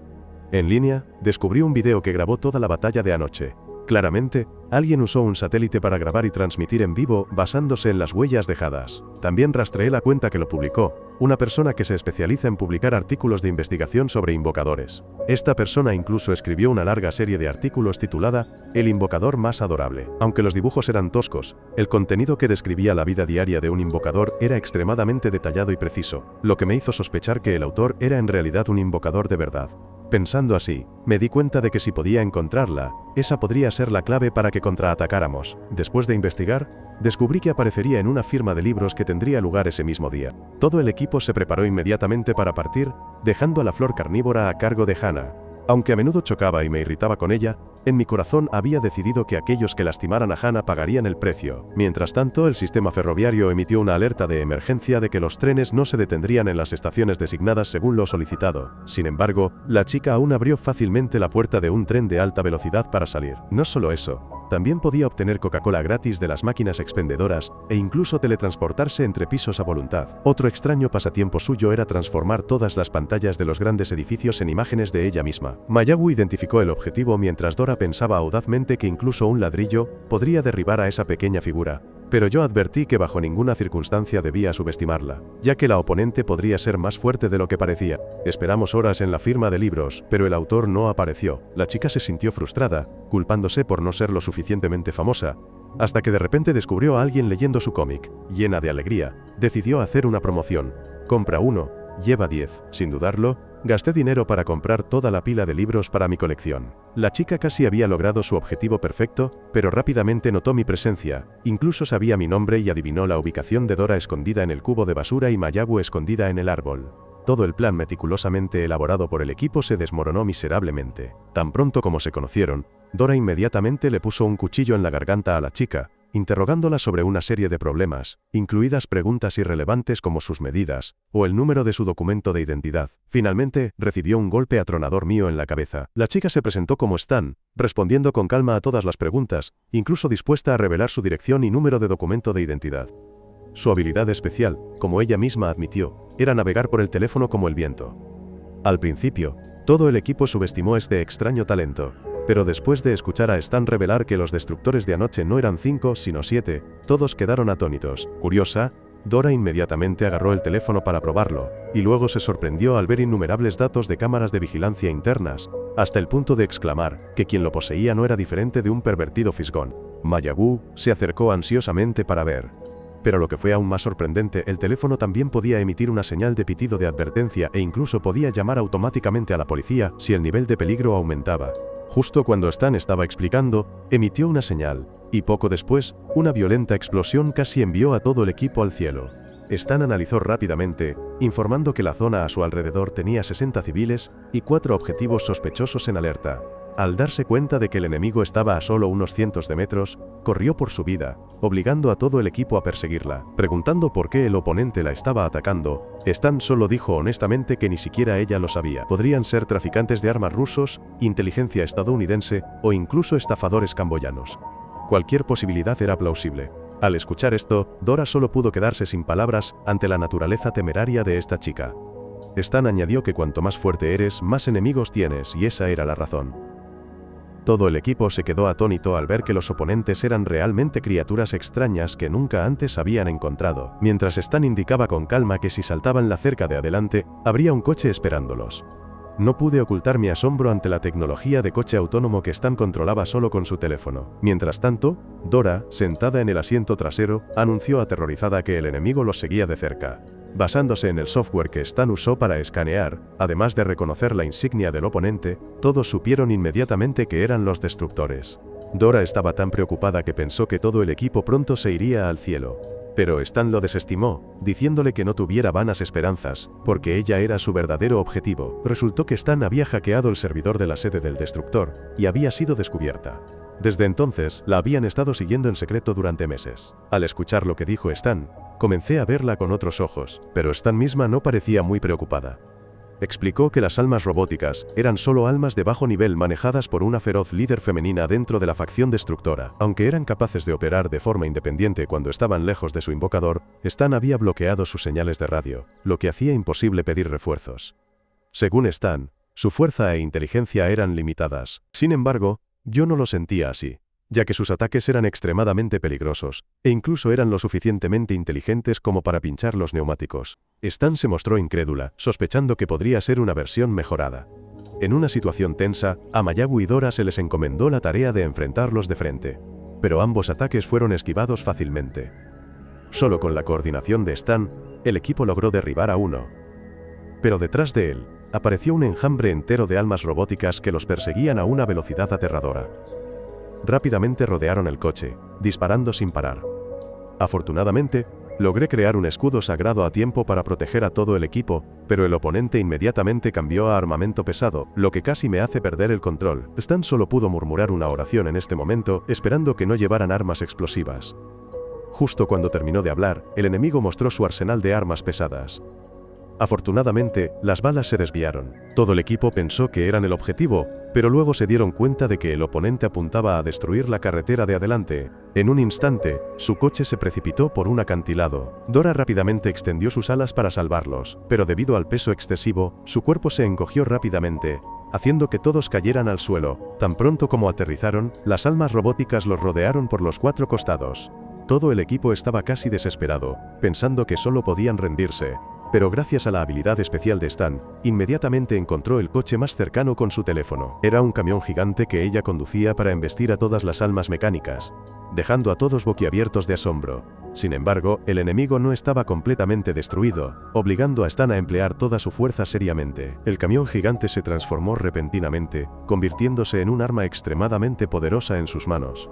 En línea, descubrí un video que grabó toda la batalla de anoche. Claramente, alguien usó un satélite para grabar y transmitir en vivo basándose en las huellas dejadas. También rastreé la cuenta que lo publicó, una persona que se especializa en publicar artículos de investigación sobre invocadores. Esta persona incluso escribió una larga serie de artículos titulada El invocador más adorable. Aunque los dibujos eran toscos, el contenido que describía la vida diaria de un invocador era extremadamente detallado y preciso, lo que me hizo sospechar que el autor era en realidad un invocador de verdad. Pensando así, me di cuenta de que si podía encontrarla, esa podría ser la clave para que contraatacáramos. Después de investigar, descubrí que aparecería en una firma de libros que tendría lugar ese mismo día. Todo el equipo se preparó inmediatamente para partir, dejando a la flor carnívora a cargo de Hannah. Aunque a menudo chocaba y me irritaba con ella, en mi corazón había decidido que aquellos que lastimaran a Hannah pagarían el precio. Mientras tanto, el sistema ferroviario emitió una alerta de emergencia de que los trenes no se detendrían en las estaciones designadas según lo solicitado. Sin embargo, la chica aún abrió fácilmente la puerta de un tren de alta velocidad para salir. No solo eso, también podía obtener Coca-Cola gratis de las máquinas expendedoras e incluso teletransportarse entre pisos a voluntad. Otro extraño pasatiempo suyo era transformar todas las pantallas de los grandes edificios en imágenes de ella misma. Mayagu identificó el objetivo mientras Dora pensaba audazmente que incluso un ladrillo podría derribar a esa pequeña figura. Pero yo advertí que bajo ninguna circunstancia debía subestimarla, ya que la oponente podría ser más fuerte de lo que parecía. Esperamos horas en la firma de libros, pero el autor no apareció. La chica se sintió frustrada, culpándose por no ser lo suficientemente famosa, hasta que de repente descubrió a alguien leyendo su cómic. Llena de alegría, decidió hacer una promoción. Compra uno, lleva 10. Sin dudarlo, gasté dinero para comprar toda la pila de libros para mi colección. La chica casi había logrado su objetivo perfecto, pero rápidamente notó mi presencia, incluso sabía mi nombre y adivinó la ubicación de Dora escondida en el cubo de basura y Mayagu escondida en el árbol. Todo el plan meticulosamente elaborado por el equipo se desmoronó miserablemente. Tan pronto como se conocieron, Dora inmediatamente le puso un cuchillo en la garganta a la chica, interrogándola sobre una serie de problemas, incluidas preguntas irrelevantes como sus medidas, o el número de su documento de identidad. Finalmente, recibió un golpe atronador mío en la cabeza. La chica se presentó como Stan, respondiendo con calma a todas las preguntas, incluso dispuesta a revelar su dirección y número de documento de identidad. Su habilidad especial, como ella misma admitió, era navegar por el teléfono como el viento. Al principio, todo el equipo subestimó este extraño talento. Pero después de escuchar a Stan revelar que los destructores de anoche no eran 5 sino 7, todos quedaron atónitos. Curiosa, Dora inmediatamente agarró el teléfono para probarlo, y luego se sorprendió al ver innumerables datos de cámaras de vigilancia internas, hasta el punto de exclamar que quien lo poseía no era diferente de un pervertido fisgón. Mayagu se acercó ansiosamente para ver. Pero lo que fue aún más sorprendente, el teléfono también podía emitir una señal de pitido de advertencia e incluso podía llamar automáticamente a la policía si el nivel de peligro aumentaba. Justo cuando Stan estaba explicando, emitió una señal, y poco después, una violenta explosión casi envió a todo el equipo al cielo. Stan analizó rápidamente, informando que la zona a su alrededor tenía 60 civiles y 4 objetivos sospechosos en alerta. Al darse cuenta de que el enemigo estaba a solo unos cientos de metros, corrió por su vida, obligando a todo el equipo a perseguirla. Preguntando por qué el oponente la estaba atacando, Stan solo dijo honestamente que ni siquiera ella lo sabía. Podrían ser traficantes de armas rusos, inteligencia estadounidense o incluso estafadores camboyanos. Cualquier posibilidad era plausible. Al escuchar esto, Dora solo pudo quedarse sin palabras ante la naturaleza temeraria de esta chica. Stan añadió que cuanto más fuerte eres, más enemigos tienes, y esa era la razón. Todo el equipo se quedó atónito al ver que los oponentes eran realmente criaturas extrañas que nunca antes habían encontrado, mientras Stan indicaba con calma que si saltaban la cerca de adelante, habría un coche esperándolos. No pude ocultar mi asombro ante la tecnología de coche autónomo que Stan controlaba solo con su teléfono. Mientras tanto, Dora, sentada en el asiento trasero, anunció aterrorizada que el enemigo los seguía de cerca. Basándose en el software que Stan usó para escanear, además de reconocer la insignia del oponente, todos supieron inmediatamente que eran los destructores. Dora estaba tan preocupada que pensó que todo el equipo pronto se iría al cielo. Pero Stan lo desestimó, diciéndole que no tuviera vanas esperanzas, porque ella era su verdadero objetivo. Resultó que Stan había hackeado el servidor de la sede del destructor, y había sido descubierta. Desde entonces, la habían estado siguiendo en secreto durante meses. Al escuchar lo que dijo Stan, comencé a verla con otros ojos, pero Stan misma no parecía muy preocupada. Explicó que las almas robóticas eran solo almas de bajo nivel manejadas por una feroz líder femenina dentro de la facción destructora. Aunque eran capaces de operar de forma independiente cuando estaban lejos de su invocador, Stan había bloqueado sus señales de radio, lo que hacía imposible pedir refuerzos. Según Stan, su fuerza e inteligencia eran limitadas. Sin embargo, Yo no lo sentía así, ya que sus ataques eran extremadamente peligrosos, e incluso eran lo suficientemente inteligentes como para pinchar los neumáticos. Stan se mostró incrédula, sospechando que podría ser una versión mejorada. En una situación tensa, a Mayagu y Dora se les encomendó la tarea de enfrentarlos de frente, pero ambos ataques fueron esquivados fácilmente. Solo con la coordinación de Stan, el equipo logró derribar a uno. Pero detrás de él, apareció un enjambre entero de almas robóticas que los perseguían a una velocidad aterradora. Rápidamente rodearon el coche, disparando sin parar. Afortunadamente, logré crear un escudo sagrado a tiempo para proteger a todo el equipo, pero el oponente inmediatamente cambió a armamento pesado, lo que casi me hace perder el control. Stan solo pudo murmurar una oración en este momento, esperando que no llevaran armas explosivas. Justo cuando terminó de hablar, el enemigo mostró su arsenal de armas pesadas. Afortunadamente, las balas se desviaron. Todo el equipo pensó que eran el objetivo, pero luego se dieron cuenta de que el oponente apuntaba a destruir la carretera de adelante. En un instante, su coche se precipitó por un acantilado. Dora rápidamente extendió sus alas para salvarlos, pero debido al peso excesivo, su cuerpo se encogió rápidamente, haciendo que todos cayeran al suelo. Tan pronto como aterrizaron, las almas robóticas los rodearon por los 4 costados. Todo el equipo estaba casi desesperado, pensando que solo podían rendirse. Pero gracias a la habilidad especial de Stan, inmediatamente encontró el coche más cercano con su teléfono. Era un camión gigante que ella conducía para embestir a todas las almas mecánicas, dejando a todos boquiabiertos de asombro. Sin embargo, el enemigo no estaba completamente destruido, obligando a Stan a emplear toda su fuerza seriamente. El camión gigante se transformó repentinamente, convirtiéndose en un arma extremadamente poderosa en sus manos.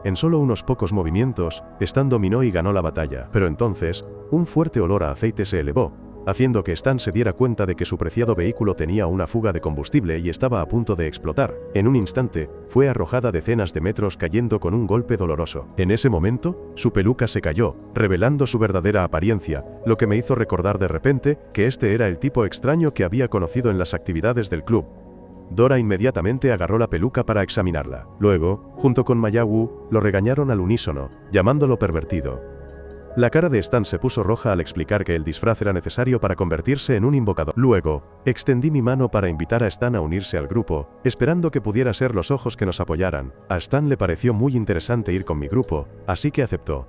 En solo unos pocos movimientos, Stan dominó y ganó la batalla, pero entonces, un fuerte olor a aceite se elevó, haciendo que Stan se diera cuenta de que su preciado vehículo tenía una fuga de combustible y estaba a punto de explotar. En un instante, fue arrojada decenas de metros cayendo con un golpe doloroso. En ese momento, su peluca se cayó, revelando su verdadera apariencia, lo que me hizo recordar de repente que este era el tipo extraño que había conocido en las actividades del club. Dora inmediatamente agarró la peluca para examinarla. Luego, junto con Mayagu, lo regañaron al unísono, llamándolo pervertido. La cara de Stan se puso roja al explicar que el disfraz era necesario para convertirse en un invocador. Luego, extendí mi mano para invitar a Stan a unirse al grupo, esperando que pudiera ser los ojos que nos apoyaran. A Stan le pareció muy interesante ir con mi grupo, así que aceptó.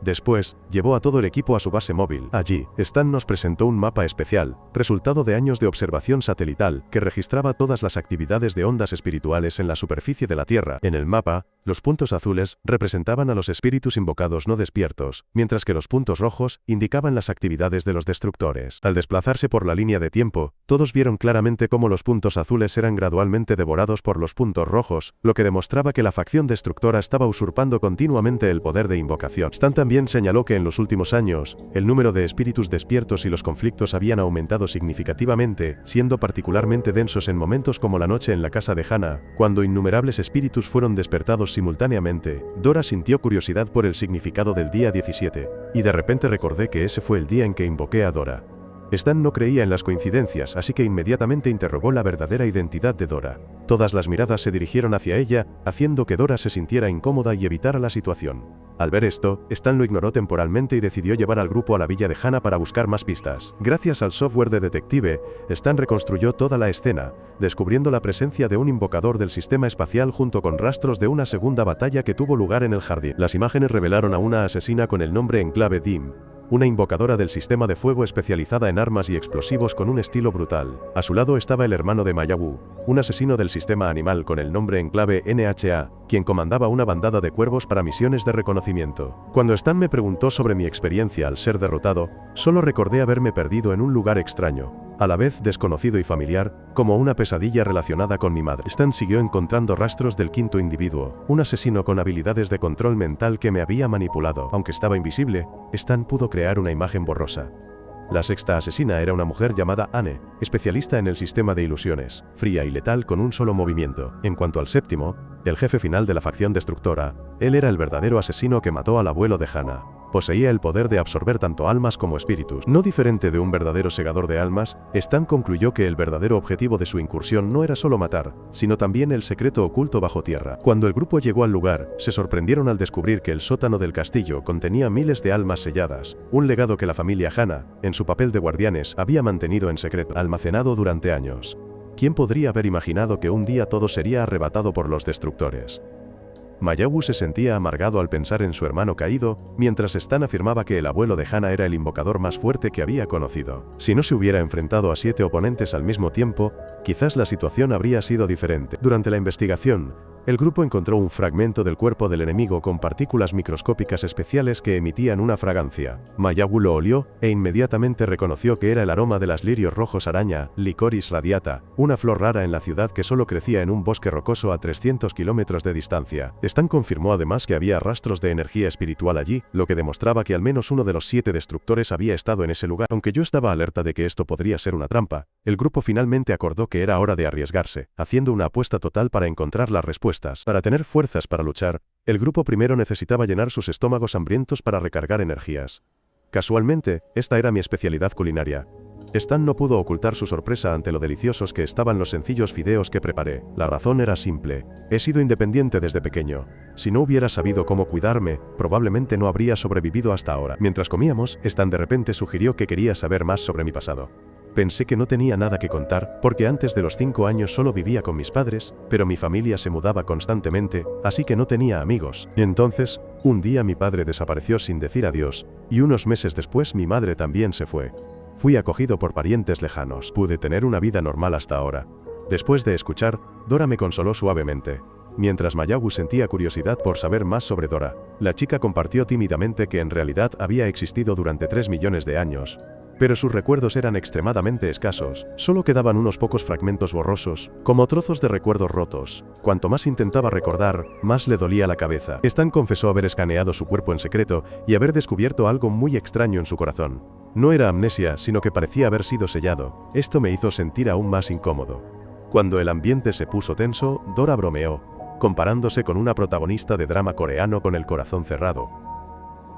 Después, llevó a todo el equipo a su base móvil. Allí, Stan nos presentó un mapa especial, resultado de años de observación satelital, que registraba todas las actividades de ondas espirituales en la superficie de la Tierra. En el mapa, los puntos azules representaban a los espíritus invocados no despiertos, mientras que los puntos rojos indicaban las actividades de los destructores. Al desplazarse por la línea de tiempo, todos vieron claramente cómo los puntos azules eran gradualmente devorados por los puntos rojos, lo que demostraba que la facción destructora estaba usurpando continuamente el poder de invocación. Stan también señaló que en los últimos años, el número de espíritus despiertos y los conflictos habían aumentado significativamente, siendo particularmente densos en momentos como la noche en la casa de Hannah, cuando innumerables espíritus fueron despertados simultáneamente. Dora sintió curiosidad por el significado del día 17, y de repente recordé que ese fue el día en que invoqué a Dora. Stan no creía en las coincidencias, así que inmediatamente interrogó la verdadera identidad de Dora. Todas las miradas se dirigieron hacia ella, haciendo que Dora se sintiera incómoda y evitara la situación. Al ver esto, Stan lo ignoró temporalmente y decidió llevar al grupo a la villa de Hannah para buscar más pistas. Gracias al software de detective, Stan reconstruyó toda la escena, descubriendo la presencia de un invocador del sistema espacial junto con rastros de una segunda batalla que tuvo lugar en el jardín. Las imágenes revelaron a una asesina con el nombre en clave Dim, una invocadora del sistema de fuego especializada en armas y explosivos con un estilo brutal. A su lado estaba el hermano de Mayagu, un asesino del sistema animal con el nombre en clave NHA, quien comandaba una bandada de cuervos para misiones de reconocimiento. Cuando Stan me preguntó sobre mi experiencia al ser derrotado, solo recordé haberme perdido en un lugar extraño, a la vez desconocido y familiar, como una pesadilla relacionada con mi madre. Stan siguió encontrando rastros del quinto individuo, un asesino con habilidades de control mental que me había manipulado. Aunque estaba invisible, Stan pudo crear una imagen borrosa. La sexta asesina era una mujer llamada Anne, especialista en el sistema de ilusiones, fría y letal con un solo movimiento. En cuanto al séptimo, el jefe final de la facción destructora, él era el verdadero asesino que mató al abuelo de Hannah. Poseía el poder de absorber tanto almas como espíritus. No diferente de un verdadero segador de almas, Stan concluyó que el verdadero objetivo de su incursión no era solo matar, sino también el secreto oculto bajo tierra. Cuando el grupo llegó al lugar, se sorprendieron al descubrir que el sótano del castillo contenía miles de almas selladas, un legado que la familia Hannah, en su papel de guardianes, había mantenido en secreto, almacenado durante años. ¿Quién podría haber imaginado que un día todo sería arrebatado por los destructores? Mayagu se sentía amargado al pensar en su hermano caído, mientras Stan afirmaba que el abuelo de Hana era el invocador más fuerte que había conocido. Si no se hubiera enfrentado a 7 oponentes al mismo tiempo, quizás la situación habría sido diferente. Durante la investigación, el grupo encontró un fragmento del cuerpo del enemigo con partículas microscópicas especiales que emitían una fragancia. Mayagu lo olió e inmediatamente reconoció que era el aroma de las lirios rojos araña, Lycoris radiata, una flor rara en la ciudad que solo crecía en un bosque rocoso a 300 kilómetros de distancia. Stan confirmó además que había rastros de energía espiritual allí, lo que demostraba que al menos uno de los 7 destructores había estado en ese lugar. Aunque yo estaba alerta de que esto podría ser una trampa, el grupo finalmente acordó que era hora de arriesgarse, haciendo una apuesta total para encontrar las respuestas. Para tener fuerzas para luchar, el grupo primero necesitaba llenar sus estómagos hambrientos para recargar energías. Casualmente, esta era mi especialidad culinaria. Stan no pudo ocultar su sorpresa ante lo deliciosos que estaban los sencillos fideos que preparé. La razón era simple. He sido independiente desde pequeño. Si no hubiera sabido cómo cuidarme, probablemente no habría sobrevivido hasta ahora. Mientras comíamos, Stan de repente sugirió que quería saber más sobre mi pasado. Pensé que no tenía nada que contar, porque antes de los 5 años solo vivía con mis padres, pero mi familia se mudaba constantemente, así que no tenía amigos. Entonces, un día mi padre desapareció sin decir adiós, y unos meses después mi madre también se fue. Fui acogido por parientes lejanos. Pude tener una vida normal hasta ahora. Después de escuchar, Dora me consoló suavemente. Mientras Mayagu sentía curiosidad por saber más sobre Dora, la chica compartió tímidamente que en realidad había existido durante 3 millones de años. Pero sus recuerdos eran extremadamente escasos, solo quedaban unos pocos fragmentos borrosos, como trozos de recuerdos rotos. Cuanto más intentaba recordar, más le dolía la cabeza. Stan confesó haber escaneado su cuerpo en secreto y haber descubierto algo muy extraño en su corazón. No era amnesia, sino que parecía haber sido sellado. Esto me hizo sentir aún más incómodo. Cuando el ambiente se puso tenso, Dora bromeó, comparándose con una protagonista de drama coreano con el corazón cerrado.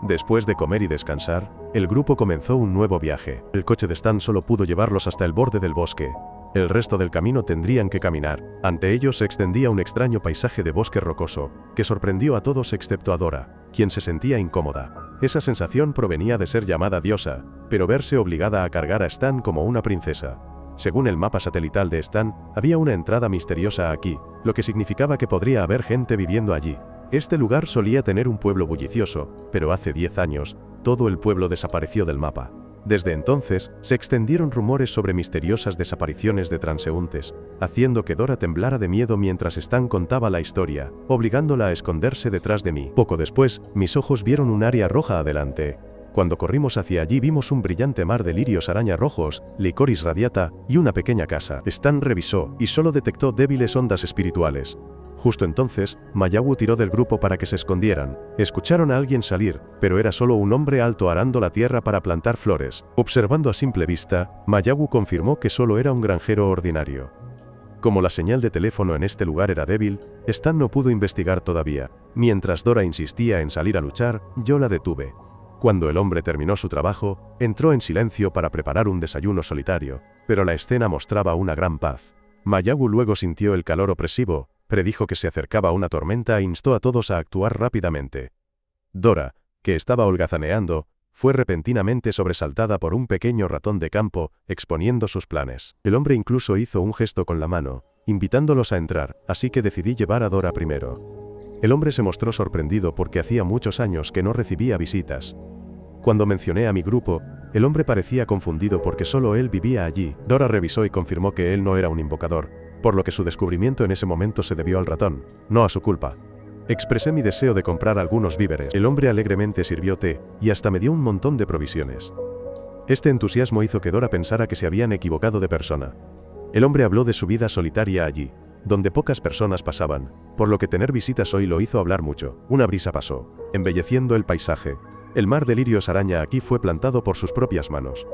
Después de comer y descansar, el grupo comenzó un nuevo viaje. El coche de Stan solo pudo llevarlos hasta el borde del bosque. El resto del camino tendrían que caminar. Ante ellos se extendía un extraño paisaje de bosque rocoso, que sorprendió a todos excepto a Dora, quien se sentía incómoda. Esa sensación provenía de ser llamada diosa, pero verse obligada a cargar a Stan como una princesa. Según el mapa satelital de Stan, había una entrada misteriosa aquí, lo que significaba que podría haber gente viviendo allí. Este lugar solía tener un pueblo bullicioso, pero hace 10 años, todo el pueblo desapareció del mapa. Desde entonces, se extendieron rumores sobre misteriosas desapariciones de transeúntes, haciendo que Dora temblara de miedo mientras Stan contaba la historia, obligándola a esconderse detrás de mí. Poco después, mis ojos vieron un área roja adelante. Cuando corrimos hacia allí vimos un brillante mar de lirios araña rojos, Lycoris radiata, y una pequeña casa. Stan revisó, y solo detectó débiles ondas espirituales. Justo entonces, Mayagu tiró del grupo para que se escondieran. Escucharon a alguien salir, pero era solo un hombre alto arando la tierra para plantar flores. Observando a simple vista, Mayagu confirmó que solo era un granjero ordinario. Como la señal de teléfono en este lugar era débil, Stan no pudo investigar todavía. Mientras Dora insistía en salir a luchar, yo la detuve. Cuando el hombre terminó su trabajo, entró en silencio para preparar un desayuno solitario, pero la escena mostraba una gran paz. Mayagu luego sintió el calor opresivo, predijo que se acercaba una tormenta e instó a todos a actuar rápidamente. Dora, que estaba holgazaneando, fue repentinamente sobresaltada por un pequeño ratón de campo, exponiendo sus planes. El hombre incluso hizo un gesto con la mano, invitándolos a entrar, así que decidí llevar a Dora primero. El hombre se mostró sorprendido porque hacía muchos años que no recibía visitas. Cuando mencioné a mi grupo, el hombre parecía confundido porque solo él vivía allí. Dora revisó y confirmó que él no era un invocador, por lo que su descubrimiento en ese momento se debió al ratón, no a su culpa. Expresé mi deseo de comprar algunos víveres. El hombre alegremente sirvió té, y hasta me dio un montón de provisiones. Este entusiasmo hizo que Dora pensara que se habían equivocado de persona. El hombre habló de su vida solitaria allí, donde pocas personas pasaban, por lo que tener visitas hoy lo hizo hablar mucho. Una brisa pasó, embelleciendo el paisaje. El mar de lirios araña aquí fue plantado por sus propias manos.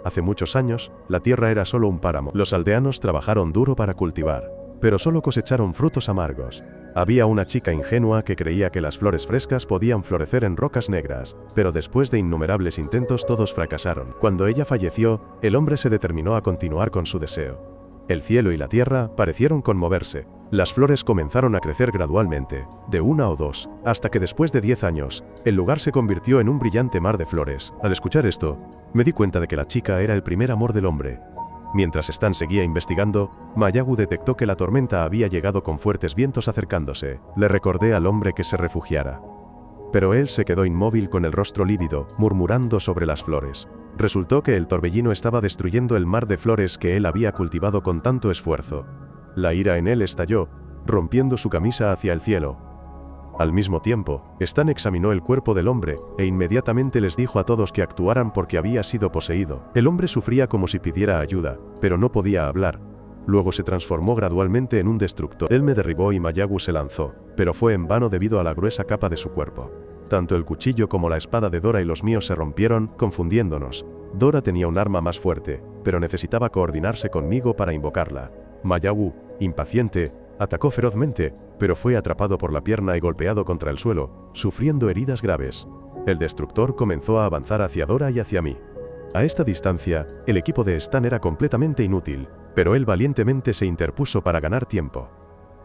Hace muchos años, la tierra era solo un páramo. Los aldeanos trabajaron duro para cultivar, pero solo cosecharon frutos amargos. Había una chica ingenua que creía que las flores frescas podían florecer en rocas negras, pero después de innumerables intentos todos fracasaron. Cuando ella falleció, el hombre se determinó a continuar con su deseo. El cielo y la tierra parecieron conmoverse. Las flores comenzaron a crecer gradualmente, de 1 o 2, hasta que después de 10 años, el lugar se convirtió en un brillante mar de flores. Al escuchar esto, me di cuenta de que la chica era el primer amor del hombre. Mientras Stan seguía investigando, Mayagu detectó que la tormenta había llegado con fuertes vientos acercándose. Le recordé al hombre que se refugiara. Pero él se quedó inmóvil con el rostro lívido, murmurando sobre las flores. Resultó que el torbellino estaba destruyendo el mar de flores que él había cultivado con tanto esfuerzo. La ira en él estalló, rompiendo su camisa hacia el cielo. Al mismo tiempo, Stan examinó el cuerpo del hombre, e inmediatamente les dijo a todos que actuaran porque había sido poseído. El hombre sufría como si pidiera ayuda, pero no podía hablar. Luego se transformó gradualmente en un destructor. Él me derribó y Mayagu se lanzó, pero fue en vano debido a la gruesa capa de su cuerpo. Tanto el cuchillo como la espada de Dora y los míos se rompieron, confundiéndonos. Dora tenía un arma más fuerte, pero necesitaba coordinarse conmigo para invocarla. Mayagu, impaciente, atacó ferozmente, pero fue atrapado por la pierna y golpeado contra el suelo, sufriendo heridas graves. El destructor comenzó a avanzar hacia Dora y hacia mí. A esta distancia, el equipo de Stan era completamente inútil, pero él valientemente se interpuso para ganar tiempo.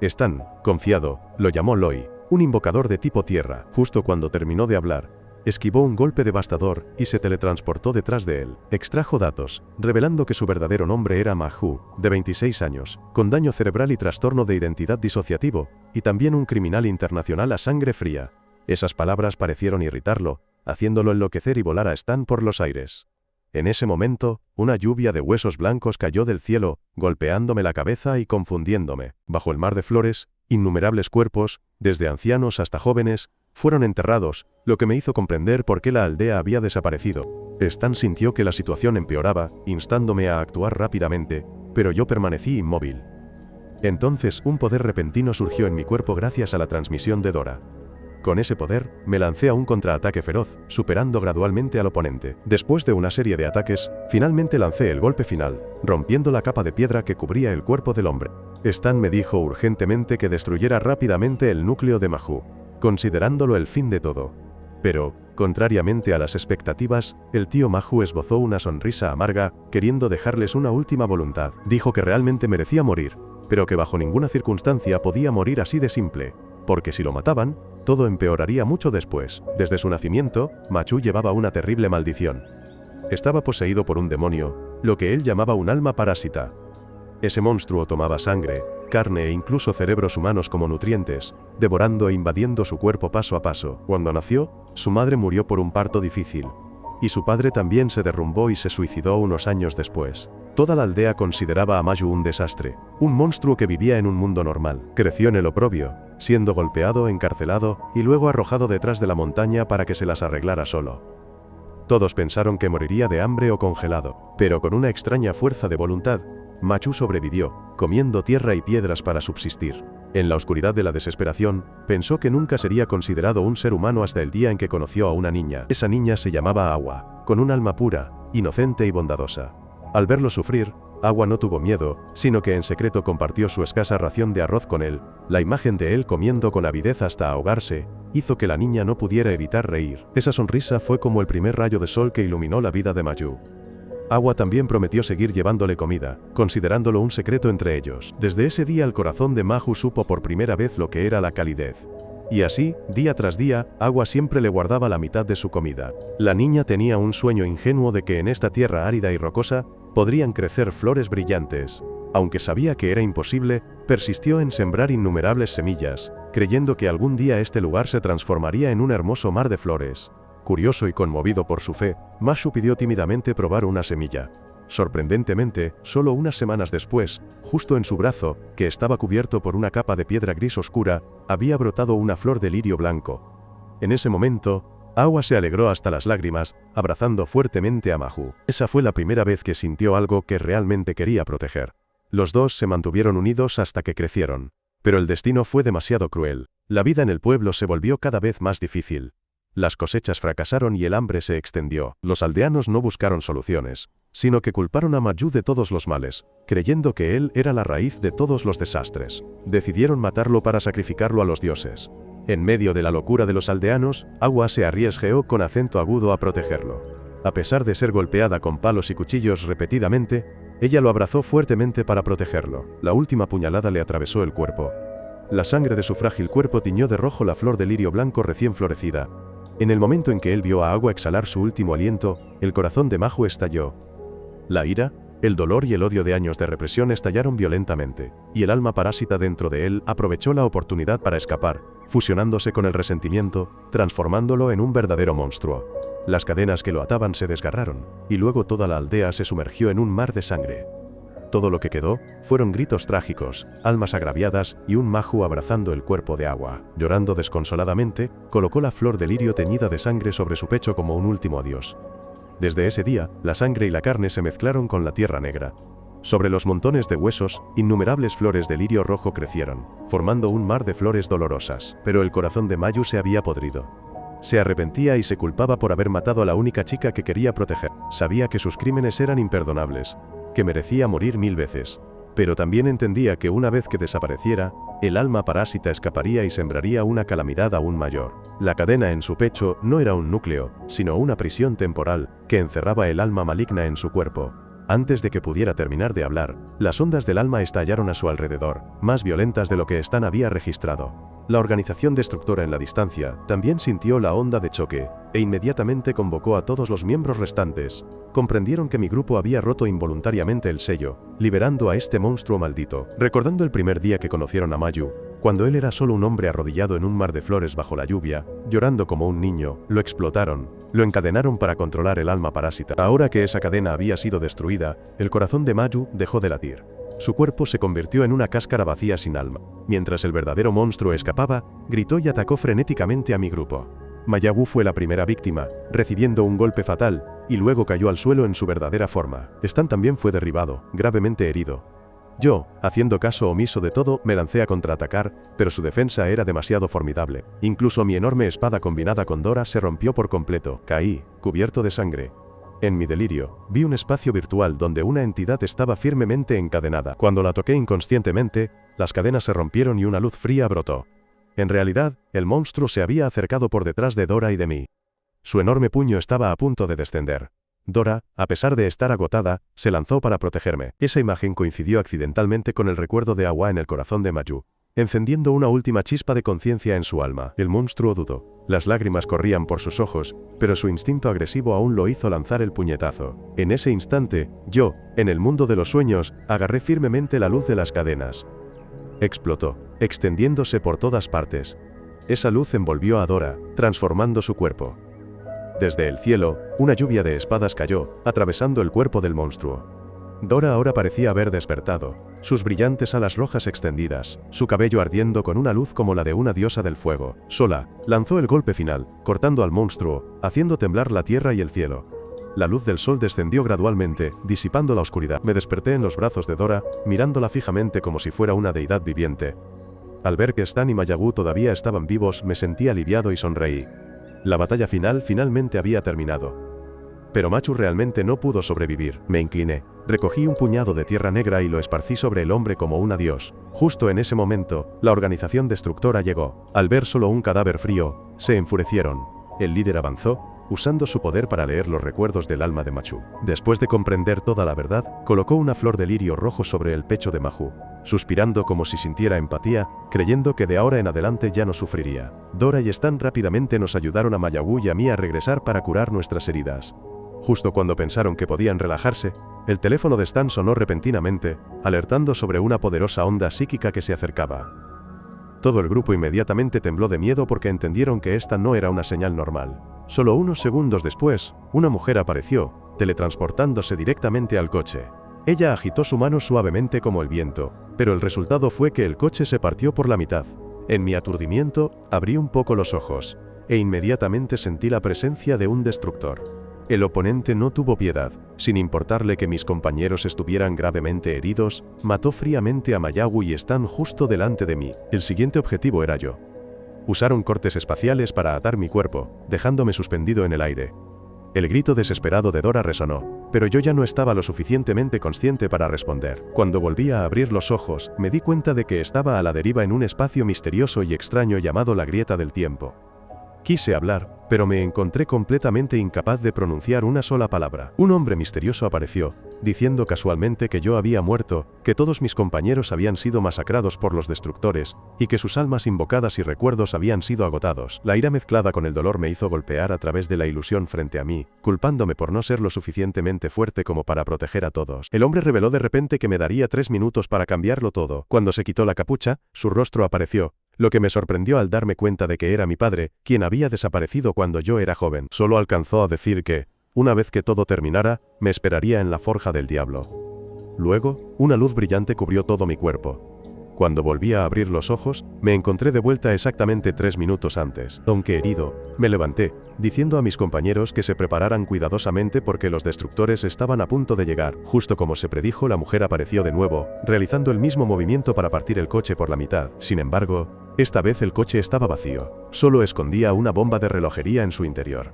Stan, confiado, lo llamó Loi, un invocador de tipo tierra. Justo cuando terminó de hablar, esquivó un golpe devastador y se teletransportó detrás de él. Extrajo datos, revelando que su verdadero nombre era Mahu, de 26 años, con daño cerebral y trastorno de identidad disociativo, y también un criminal internacional a sangre fría. Esas palabras parecieron irritarlo, haciéndolo enloquecer y volar a Stan por los aires. En ese momento, una lluvia de huesos blancos cayó del cielo, golpeándome la cabeza y confundiéndome. Bajo el mar de flores, innumerables cuerpos, desde ancianos hasta jóvenes, fueron enterrados, lo que me hizo comprender por qué la aldea había desaparecido. Stan sintió que la situación empeoraba, instándome a actuar rápidamente, pero yo permanecí inmóvil. Entonces un poder repentino surgió en mi cuerpo gracias a la transmisión de Dora. Con ese poder, me lancé a un contraataque feroz, superando gradualmente al oponente. Después de una serie de ataques, finalmente lancé el golpe final, rompiendo la capa de piedra que cubría el cuerpo del hombre. Stan me dijo urgentemente que destruyera rápidamente el núcleo de Mahu, considerándolo el fin de todo. Pero, contrariamente a las expectativas, el tío Mahu esbozó una sonrisa amarga, queriendo dejarles una última voluntad. Dijo que realmente merecía morir, pero que bajo ninguna circunstancia podía morir así de simple, porque si lo mataban, todo empeoraría mucho después. Desde su nacimiento, Machu llevaba una terrible maldición. Estaba poseído por un demonio, lo que él llamaba un alma parásita. Ese monstruo tomaba sangre, carne e incluso cerebros humanos como nutrientes, devorando e invadiendo su cuerpo paso a paso. Cuando nació, su madre murió por un parto difícil, y su padre también se derrumbó y se suicidó unos años después. Toda la aldea consideraba a Mayu un desastre, un monstruo que vivía en un mundo normal. Creció en el oprobio, siendo golpeado, encarcelado y luego arrojado detrás de la montaña para que se las arreglara solo. Todos pensaron que moriría de hambre o congelado, pero con una extraña fuerza de voluntad, Machu sobrevivió, comiendo tierra y piedras para subsistir. En la oscuridad de la desesperación, pensó que nunca sería considerado un ser humano hasta el día en que conoció a una niña. Esa niña se llamaba Agua, con un alma pura, inocente y bondadosa. Al verlo sufrir, Agua no tuvo miedo, sino que en secreto compartió su escasa ración de arroz con él. La imagen de él comiendo con avidez hasta ahogarse, hizo que la niña no pudiera evitar reír. Esa sonrisa fue como el primer rayo de sol que iluminó la vida de Mayu. Agua también prometió seguir llevándole comida, considerándolo un secreto entre ellos. Desde ese día el corazón de Mahu supo por primera vez lo que era la calidez. Y así, día tras día, Agua siempre le guardaba la mitad de su comida. La niña tenía un sueño ingenuo de que en esta tierra árida y rocosa, podrían crecer flores brillantes. Aunque sabía que era imposible, persistió en sembrar innumerables semillas, creyendo que algún día este lugar se transformaría en un hermoso mar de flores. Curioso y conmovido por su fe, Mashu pidió tímidamente probar una semilla. Sorprendentemente, solo unas semanas después, justo en su brazo, que estaba cubierto por una capa de piedra gris oscura, había brotado una flor de lirio blanco. En ese momento, Agua se alegró hasta las lágrimas, abrazando fuertemente a Mahu. Esa fue la primera vez que sintió algo que realmente quería proteger. Los dos se mantuvieron unidos hasta que crecieron. Pero el destino fue demasiado cruel. La vida en el pueblo se volvió cada vez más difícil. Las cosechas fracasaron y el hambre se extendió. Los aldeanos no buscaron soluciones, sino que culparon a Mayu de todos los males, creyendo que él era la raíz de todos los desastres. Decidieron matarlo para sacrificarlo a los dioses. En medio de la locura de los aldeanos, Agua se arriesgó con acento agudo a protegerlo. A pesar de ser golpeada con palos y cuchillos repetidamente, ella lo abrazó fuertemente para protegerlo. La última puñalada le atravesó el cuerpo. La sangre de su frágil cuerpo tiñó de rojo la flor de lirio blanco recién florecida. En el momento en que él vio a Agua exhalar su último aliento, el corazón de Mahu estalló. La ira, El dolor y el odio de años de represión estallaron violentamente, y el alma parásita dentro de él aprovechó la oportunidad para escapar, fusionándose con el resentimiento, transformándolo en un verdadero monstruo. Las cadenas que lo ataban se desgarraron, y luego toda la aldea se sumergió en un mar de sangre. Todo lo que quedó fueron gritos trágicos, almas agraviadas y un Maju abrazando el cuerpo de agua. Llorando desconsoladamente, colocó la flor de lirio teñida de sangre sobre su pecho como un último adiós. Desde ese día, la sangre y la carne se mezclaron con la tierra negra. Sobre los montones de huesos, innumerables flores de lirio rojo crecieron, formando un mar de flores dolorosas. Pero el corazón de Mayu se había podrido. Se arrepentía y se culpaba por haber matado a la única chica que quería proteger. Sabía que sus crímenes eran imperdonables, que merecía morir 1000 veces. Pero también entendía que una vez que desapareciera, el alma parásita escaparía y sembraría una calamidad aún mayor. La cadena en su pecho no era un núcleo, sino una prisión temporal, que encerraba el alma maligna en su cuerpo. Antes de que pudiera terminar de hablar, las ondas del alma estallaron a su alrededor, más violentas de lo que Stan había registrado. La organización destructora en la distancia también sintió la onda de choque, e inmediatamente convocó a todos los miembros restantes. Comprendieron que mi grupo había roto involuntariamente el sello, liberando a este monstruo maldito. Recordando el primer día que conocieron a Mayu, cuando él era solo un hombre arrodillado en un mar de flores bajo la lluvia, llorando como un niño, lo explotaron, lo encadenaron para controlar el alma parásita. Ahora que esa cadena había sido destruida, el corazón de Mayu dejó de latir. Su cuerpo se convirtió en una cáscara vacía sin alma. Mientras el verdadero monstruo escapaba, gritó y atacó frenéticamente a mi grupo. Mayagu fue la primera víctima, recibiendo un golpe fatal, y luego cayó al suelo en su verdadera forma. Stan también fue derribado, gravemente herido. Yo, haciendo caso omiso de todo, me lancé a contraatacar, pero su defensa era demasiado formidable. Incluso mi enorme espada combinada con Dora se rompió por completo. Caí, cubierto de sangre. En mi delirio, vi un espacio virtual donde una entidad estaba firmemente encadenada. Cuando la toqué inconscientemente, las cadenas se rompieron y una luz fría brotó. En realidad, el monstruo se había acercado por detrás de Dora y de mí. Su enorme puño estaba a punto de descender. Dora, a pesar de estar agotada, se lanzó para protegerme. Esa imagen coincidió accidentalmente con el recuerdo de agua en el corazón de Mayu, encendiendo una última chispa de conciencia en su alma. El monstruo dudó. Las lágrimas corrían por sus ojos, pero su instinto agresivo aún lo hizo lanzar el puñetazo. En ese instante, yo, en el mundo de los sueños, agarré firmemente la luz de las cadenas. Explotó, extendiéndose por todas partes. Esa luz envolvió a Dora, transformando su cuerpo. Desde el cielo, una lluvia de espadas cayó, atravesando el cuerpo del monstruo. Dora ahora parecía haber despertado, sus brillantes alas rojas extendidas, su cabello ardiendo con una luz como la de una diosa del fuego. Sola, lanzó el golpe final, cortando al monstruo, haciendo temblar la tierra y el cielo. La luz del sol descendió gradualmente, disipando la oscuridad. Me desperté en los brazos de Dora, mirándola fijamente como si fuera una deidad viviente. Al ver que Stan y Mayagu todavía estaban vivos, me sentí aliviado y sonreí. La batalla final finalmente había terminado. Pero Machu realmente no pudo sobrevivir. Me incliné, recogí un puñado de tierra negra y lo esparcí sobre el hombre como un adiós. Justo en ese momento, la organización destructora llegó. Al ver solo un cadáver frío, se enfurecieron. El líder avanzó, usando su poder para leer los recuerdos del alma de Machu. Después de comprender toda la verdad, colocó una flor de lirio rojo sobre el pecho de Maju, suspirando como si sintiera empatía, creyendo que de ahora en adelante ya no sufriría. Dora y Stan rápidamente nos ayudaron a Mayagu y a mí a regresar para curar nuestras heridas. Justo cuando pensaron que podían relajarse, el teléfono de Stan sonó repentinamente, alertando sobre una poderosa onda psíquica que se acercaba. Todo el grupo inmediatamente tembló de miedo porque entendieron que esta no era una señal normal. Solo unos segundos después, una mujer apareció, teletransportándose directamente al coche. Ella agitó su mano suavemente como el viento, pero el resultado fue que el coche se partió por la mitad. En mi aturdimiento, abrí un poco los ojos, e inmediatamente sentí la presencia de un destructor. El oponente no tuvo piedad, sin importarle que mis compañeros estuvieran gravemente heridos, mató fríamente a Mayagu y Stan justo delante de mí. El siguiente objetivo era yo. Usaron cortes espaciales para atar mi cuerpo, dejándome suspendido en el aire. El grito desesperado de Dora resonó, pero yo ya no estaba lo suficientemente consciente para responder. Cuando volví a abrir los ojos, me di cuenta de que estaba a la deriva en un espacio misterioso y extraño llamado la grieta del tiempo. Quise hablar, pero me encontré completamente incapaz de pronunciar una sola palabra. Un hombre misterioso apareció, diciendo casualmente que yo había muerto, que todos mis compañeros habían sido masacrados por los destructores, y que sus almas invocadas y recuerdos habían sido agotados. La ira mezclada con el dolor me hizo golpear a través de la ilusión frente a mí, culpándome por no ser lo suficientemente fuerte como para proteger a todos. El hombre reveló de repente que me daría 3 minutos para cambiarlo todo. Cuando se quitó la capucha, su rostro apareció, lo que me sorprendió al darme cuenta de que era mi padre, quien había desaparecido cuando yo era joven. Solo alcanzó a decir que, una vez que todo terminara, me esperaría en la forja del diablo. Luego, una luz brillante cubrió todo mi cuerpo. Cuando volví a abrir los ojos, me encontré de vuelta exactamente 3 minutos antes. Aunque herido, me levanté, diciendo a mis compañeros que se prepararan cuidadosamente porque los destructores estaban a punto de llegar. Justo como se predijo, la mujer apareció de nuevo, realizando el mismo movimiento para partir el coche por la mitad. Sin embargo, esta vez el coche estaba vacío. Solo escondía una bomba de relojería en su interior.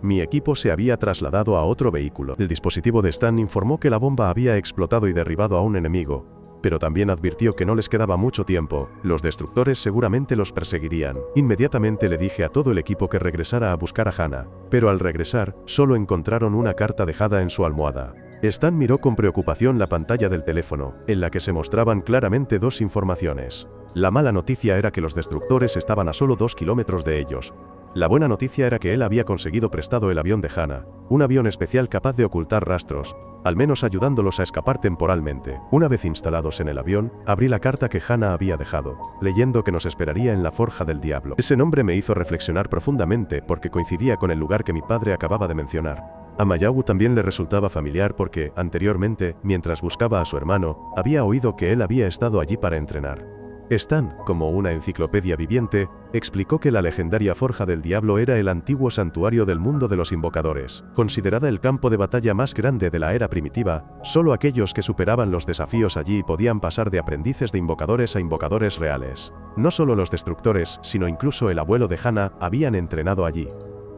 Mi equipo se había trasladado a otro vehículo. El dispositivo de Stan informó que la bomba había explotado y derribado a un enemigo, pero también advirtió que no les quedaba mucho tiempo, los destructores seguramente los perseguirían. Inmediatamente le dije a todo el equipo que regresara a buscar a Hannah, pero al regresar, solo encontraron una carta dejada en su almohada. Stan miró con preocupación la pantalla del teléfono, en la que se mostraban claramente 2 informaciones. La mala noticia era que los destructores estaban a solo 2 kilómetros de ellos. La buena noticia era que él había conseguido prestado el avión de Hannah, un avión especial capaz de ocultar rastros, al menos ayudándolos a escapar temporalmente. Una vez instalados en el avión, abrí la carta que Hannah había dejado, leyendo que nos esperaría en la forja del diablo. Ese nombre me hizo reflexionar profundamente porque coincidía con el lugar que mi padre acababa de mencionar. A Mayawu también le resultaba familiar porque, anteriormente, mientras buscaba a su hermano, había oído que él había estado allí para entrenar. Stan, como una enciclopedia viviente, explicó que la legendaria Forja del Diablo era el antiguo santuario del mundo de los invocadores. Considerada el campo de batalla más grande de la era primitiva, solo aquellos que superaban los desafíos allí podían pasar de aprendices de invocadores a invocadores reales. No solo los destructores, sino incluso el abuelo de Hannah habían entrenado allí.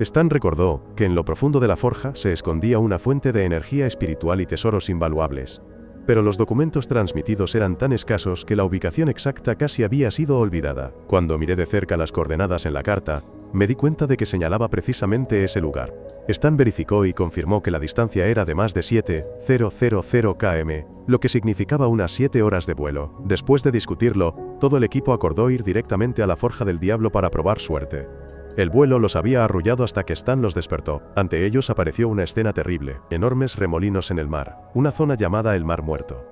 Stan recordó que en lo profundo de la forja se escondía una fuente de energía espiritual y tesoros invaluables. Pero los documentos transmitidos eran tan escasos que la ubicación exacta casi había sido olvidada. Cuando miré de cerca las coordenadas en la carta, me di cuenta de que señalaba precisamente ese lugar. Stan verificó y confirmó que la distancia era de más de 7,000 km, lo que significaba unas 7 horas de vuelo. Después de discutirlo, todo el equipo acordó ir directamente a la Forja del Diablo para probar suerte. El vuelo los había arrullado hasta que Stan los despertó. Ante ellos apareció una escena terrible, enormes remolinos en el mar, una zona llamada el Mar Muerto.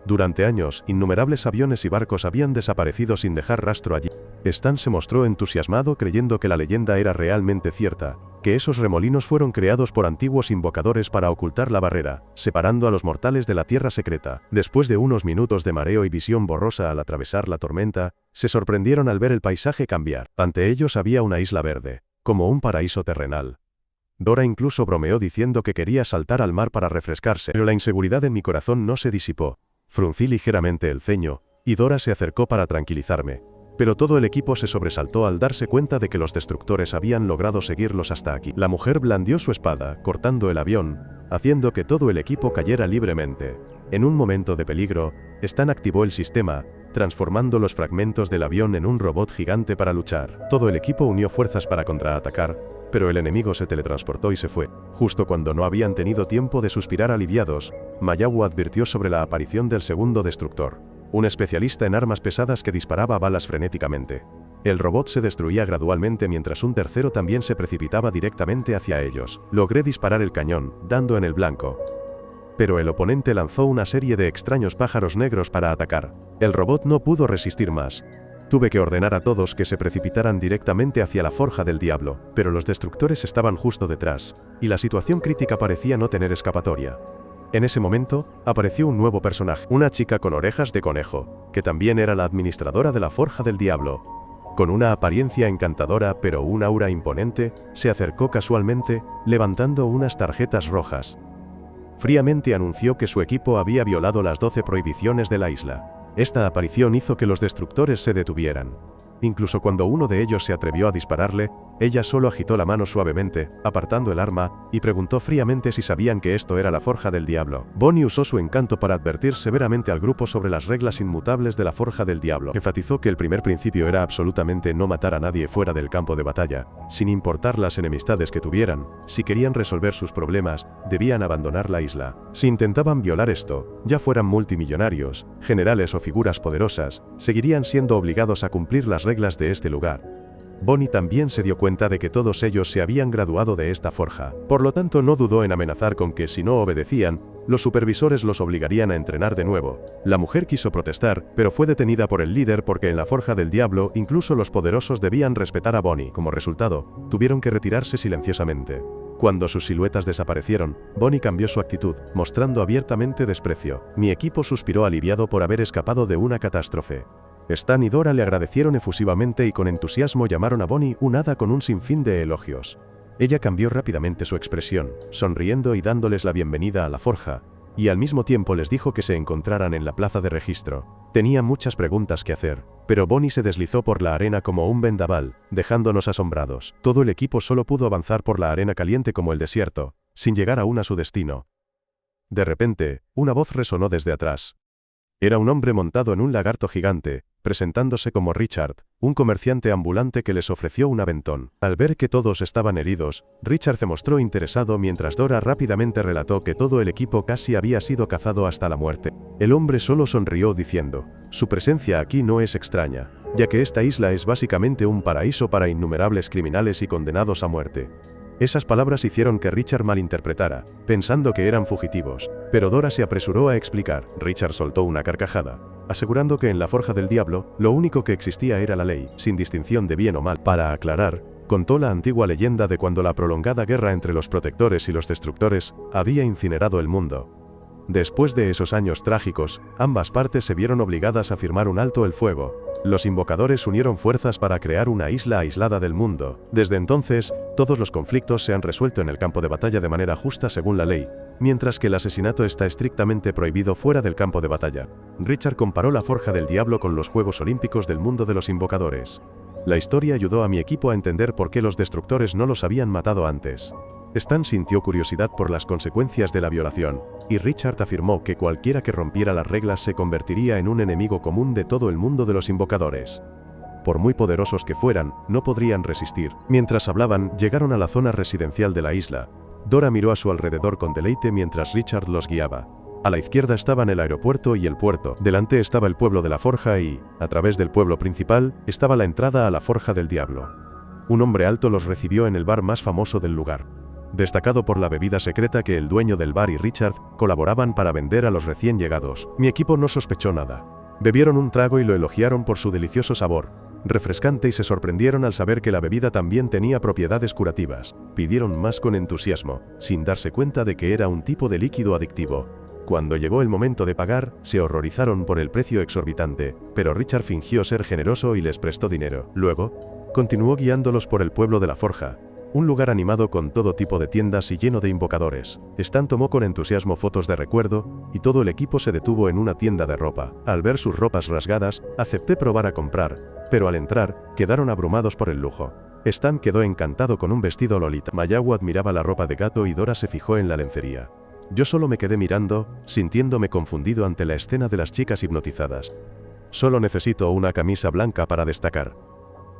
Durante años, innumerables aviones y barcos habían desaparecido sin dejar rastro allí. Stan se mostró entusiasmado creyendo que la leyenda era realmente cierta, que esos remolinos fueron creados por antiguos invocadores para ocultar la barrera, separando a los mortales de la tierra secreta. Después de unos minutos de mareo y visión borrosa al atravesar la tormenta, se sorprendieron al ver el paisaje cambiar. Ante ellos había una isla verde, como un paraíso terrenal. Dora incluso bromeó diciendo que quería saltar al mar para refrescarse, pero la inseguridad en mi corazón no se disipó. Fruncí ligeramente el ceño, y Dora se acercó para tranquilizarme. Pero todo el equipo se sobresaltó al darse cuenta de que los destructores habían logrado seguirlos hasta aquí. La mujer blandió su espada, cortando el avión, haciendo que todo el equipo cayera libremente. En un momento de peligro, Stan activó el sistema, transformando los fragmentos del avión en un robot gigante para luchar. Todo el equipo unió fuerzas para contraatacar, pero el enemigo se teletransportó y se fue. Justo cuando no habían tenido tiempo de suspirar aliviados, Mayawu advirtió sobre la aparición del segundo destructor, un especialista en armas pesadas que disparaba balas frenéticamente. El robot se destruía gradualmente mientras un tercero también se precipitaba directamente hacia ellos. Logré disparar el cañón, dando en el blanco. Pero el oponente lanzó una serie de extraños pájaros negros para atacar. El robot no pudo resistir más. Tuve que ordenar a todos que se precipitaran directamente hacia la Forja del Diablo, pero los destructores estaban justo detrás, y la situación crítica parecía no tener escapatoria. En ese momento, apareció un nuevo personaje, una chica con orejas de conejo, que también era la administradora de la Forja del Diablo. Con una apariencia encantadora pero un aura imponente, se acercó casualmente, levantando unas tarjetas rojas. Fríamente anunció que su equipo había violado las 12 prohibiciones de la isla. Esta aparición hizo que los destructores se detuvieran. Incluso cuando uno de ellos se atrevió a dispararle, ella solo agitó la mano suavemente, apartando el arma, y preguntó fríamente si sabían que esto era la Forja del Diablo. Bonnie usó su encanto para advertir severamente al grupo sobre las reglas inmutables de la Forja del Diablo. Enfatizó que el primer principio era absolutamente no matar a nadie fuera del campo de batalla, sin importar las enemistades que tuvieran. Si querían resolver sus problemas, debían abandonar la isla. Si intentaban violar esto, ya fueran multimillonarios, generales o figuras poderosas, seguirían siendo obligados a cumplir las reglas de este lugar. Bonnie también se dio cuenta de que todos ellos se habían graduado de esta forja. Por lo tanto, no dudó en amenazar con que si no obedecían, los supervisores los obligarían a entrenar de nuevo. La mujer quiso protestar, pero fue detenida por el líder porque en la Forja del Diablo incluso los poderosos debían respetar a Bonnie. Como resultado, tuvieron que retirarse silenciosamente. Cuando sus siluetas desaparecieron, Bonnie cambió su actitud, mostrando abiertamente desprecio. Mi equipo suspiró aliviado por haber escapado de una catástrofe. Stan y Dora le agradecieron efusivamente y con entusiasmo llamaron a Bonnie un hada con un sinfín de elogios. Ella cambió rápidamente su expresión, sonriendo y dándoles la bienvenida a la forja, y al mismo tiempo les dijo que se encontraran en la plaza de registro. Tenía muchas preguntas que hacer, pero Bonnie se deslizó por la arena como un vendaval, dejándonos asombrados. Todo el equipo solo pudo avanzar por la arena caliente como el desierto, sin llegar aún a su destino. De repente, una voz resonó desde atrás. Era un hombre montado en un lagarto gigante, presentándose como Richard, un comerciante ambulante que les ofreció un aventón. Al ver que todos estaban heridos, Richard se mostró interesado mientras Dora rápidamente relató que todo el equipo casi había sido cazado hasta la muerte. El hombre solo sonrió diciendo, su presencia aquí no es extraña, ya que esta isla es básicamente un paraíso para innumerables criminales y condenados a muerte. Esas palabras hicieron que Richard malinterpretara, pensando que eran fugitivos, pero Dora se apresuró a explicar. Richard soltó una carcajada, asegurando que en la Forja del Diablo, lo único que existía era la ley, sin distinción de bien o mal. Para aclarar, contó la antigua leyenda de cuando la prolongada guerra entre los protectores y los destructores había incinerado el mundo. Después de esos años trágicos, ambas partes se vieron obligadas a firmar un alto el fuego. Los invocadores unieron fuerzas para crear una isla aislada del mundo. Desde entonces, todos los conflictos se han resuelto en el campo de batalla de manera justa según la ley, mientras que el asesinato está estrictamente prohibido fuera del campo de batalla. Richard comparó la Forja del Diablo con los Juegos Olímpicos del mundo de los invocadores. La historia ayudó a mi equipo a entender por qué los destructores no los habían matado antes. Stan sintió curiosidad por las consecuencias de la violación, y Richard afirmó que cualquiera que rompiera las reglas se convertiría en un enemigo común de todo el mundo de los invocadores. Por muy poderosos que fueran, no podrían resistir. Mientras hablaban, llegaron a la zona residencial de la isla. Dora miró a su alrededor con deleite mientras Richard los guiaba. A la izquierda estaban el aeropuerto y el puerto, delante estaba el pueblo de la Forja y, a través del pueblo principal, estaba la entrada a la Forja del Diablo. Un hombre alto los recibió en el bar más famoso del lugar. Destacado por la bebida secreta que el dueño del bar y Richard colaboraban para vender a los recién llegados. Mi equipo no sospechó nada. Bebieron un trago y lo elogiaron por su delicioso sabor, refrescante, y se sorprendieron al saber que la bebida también tenía propiedades curativas. Pidieron más con entusiasmo, sin darse cuenta de que era un tipo de líquido adictivo. Cuando llegó el momento de pagar, se horrorizaron por el precio exorbitante, pero Richard fingió ser generoso y les prestó dinero. Luego, continuó guiándolos por el pueblo de la Forja, un lugar animado con todo tipo de tiendas y lleno de invocadores. Stan tomó con entusiasmo fotos de recuerdo, y todo el equipo se detuvo en una tienda de ropa. Al ver sus ropas rasgadas, acepté probar a comprar, pero al entrar, quedaron abrumados por el lujo. Stan quedó encantado con un vestido Lolita. Mayahu admiraba la ropa de gato y Dora se fijó en la lencería. Yo solo me quedé mirando, sintiéndome confundido ante la escena de las chicas hipnotizadas. Solo necesito una camisa blanca para destacar.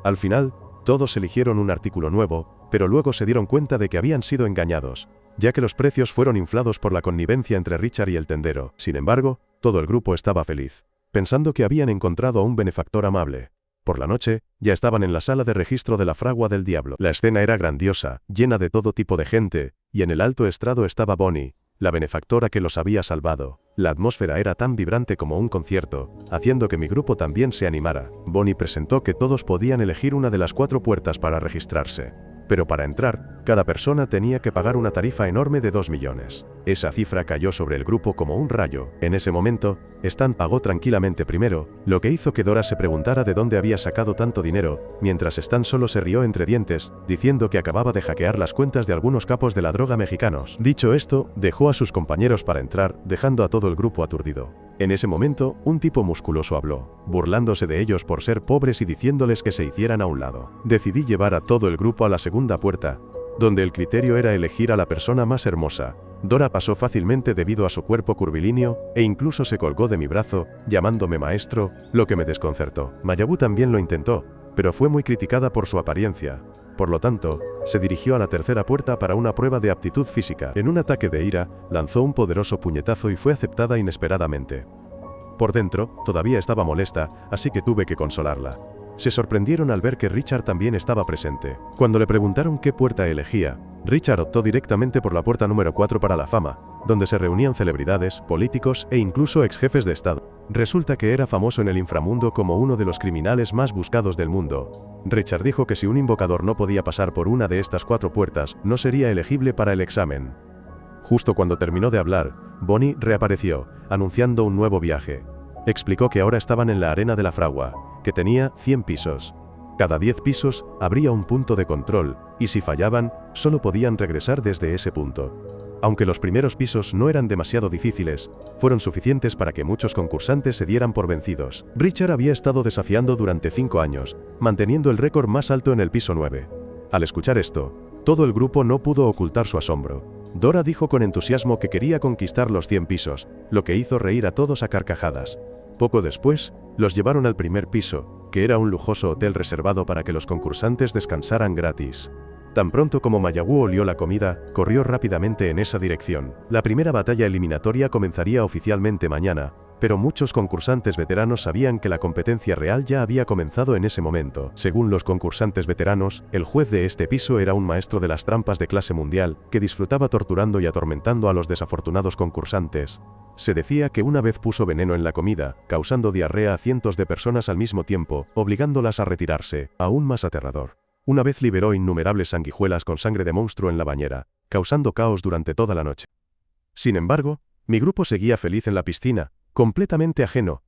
Al final, todos eligieron un artículo nuevo, pero luego se dieron cuenta de que habían sido engañados, ya que los precios fueron inflados por la connivencia entre Richard y el tendero. Sin embargo, todo el grupo estaba feliz, pensando que habían encontrado a un benefactor amable. Por la noche, ya estaban en la sala de registro de la Fragua del Diablo. La escena era grandiosa, llena de todo tipo de gente, y en el alto estrado estaba Bonnie, la benefactora que los había salvado. La atmósfera era tan vibrante como un concierto, haciendo que mi grupo también se animara. Bonnie presentó que todos podían elegir una de las 4 puertas para registrarse. Pero para entrar, cada persona tenía que pagar una tarifa enorme de 2 millones. Esa cifra cayó sobre el grupo como un rayo. En ese momento, Stan pagó tranquilamente primero, lo que hizo que Dora se preguntara de dónde había sacado tanto dinero, mientras Stan solo se rió entre dientes, diciendo que acababa de hackear las cuentas de algunos capos de la droga mexicanos. Dicho esto, dejó a sus compañeros para entrar, dejando a todo el grupo aturdido. En ese momento, un tipo musculoso habló, burlándose de ellos por ser pobres y diciéndoles que se hicieran a un lado. Decidí llevar a todo el grupo a la segunda puerta, donde el criterio era elegir a la persona más hermosa. Dora pasó fácilmente debido a su cuerpo curvilíneo, e incluso se colgó de mi brazo, llamándome maestro, lo que me desconcertó. Mayabu también lo intentó, pero fue muy criticada por su apariencia. Por lo tanto, se dirigió a la tercera puerta para una prueba de aptitud física. En un ataque de ira, lanzó un poderoso puñetazo y fue aceptada inesperadamente. Por dentro, todavía estaba molesta, así que tuve que consolarla. Se sorprendieron al ver que Richard también estaba presente. Cuando le preguntaron qué puerta elegía, Richard optó directamente por la puerta número 4 para la fama, donde se reunían celebridades, políticos e incluso ex jefes de estado. Resulta que era famoso en el inframundo como uno de los criminales más buscados del mundo. Richard dijo que si un invocador no podía pasar por una de estas 4 puertas, no sería elegible para el examen. Justo cuando terminó de hablar, Bonnie reapareció, anunciando un nuevo viaje. Explicó que ahora estaban en la arena de la fragua, que tenía 100 pisos. Cada 10 pisos habría un punto de control, y si fallaban, solo podían regresar desde ese punto. Aunque los primeros pisos no eran demasiado difíciles, fueron suficientes para que muchos concursantes se dieran por vencidos. Richard había estado desafiando durante 5 años, manteniendo el récord más alto en el piso 9. Al escuchar esto, todo el grupo no pudo ocultar su asombro. Dora dijo con entusiasmo que quería conquistar los 100 pisos, lo que hizo reír a todos a carcajadas. Poco después, los llevaron al primer piso, que era un lujoso hotel reservado para que los concursantes descansaran gratis. Tan pronto como Mayagu olió la comida, corrió rápidamente en esa dirección. La primera batalla eliminatoria comenzaría oficialmente mañana, pero muchos concursantes veteranos sabían que la competencia real ya había comenzado en ese momento. Según los concursantes veteranos, el juez de este piso era un maestro de las trampas de clase mundial, que disfrutaba torturando y atormentando a los desafortunados concursantes. Se decía que una vez puso veneno en la comida, causando diarrea a cientos de personas al mismo tiempo, obligándolas a retirarse. Aún más aterrador. Una vez liberó innumerables sanguijuelas con sangre de monstruo en la bañera, causando caos durante toda la noche. Sin embargo, mi grupo seguía feliz en la piscina, completamente ajeno.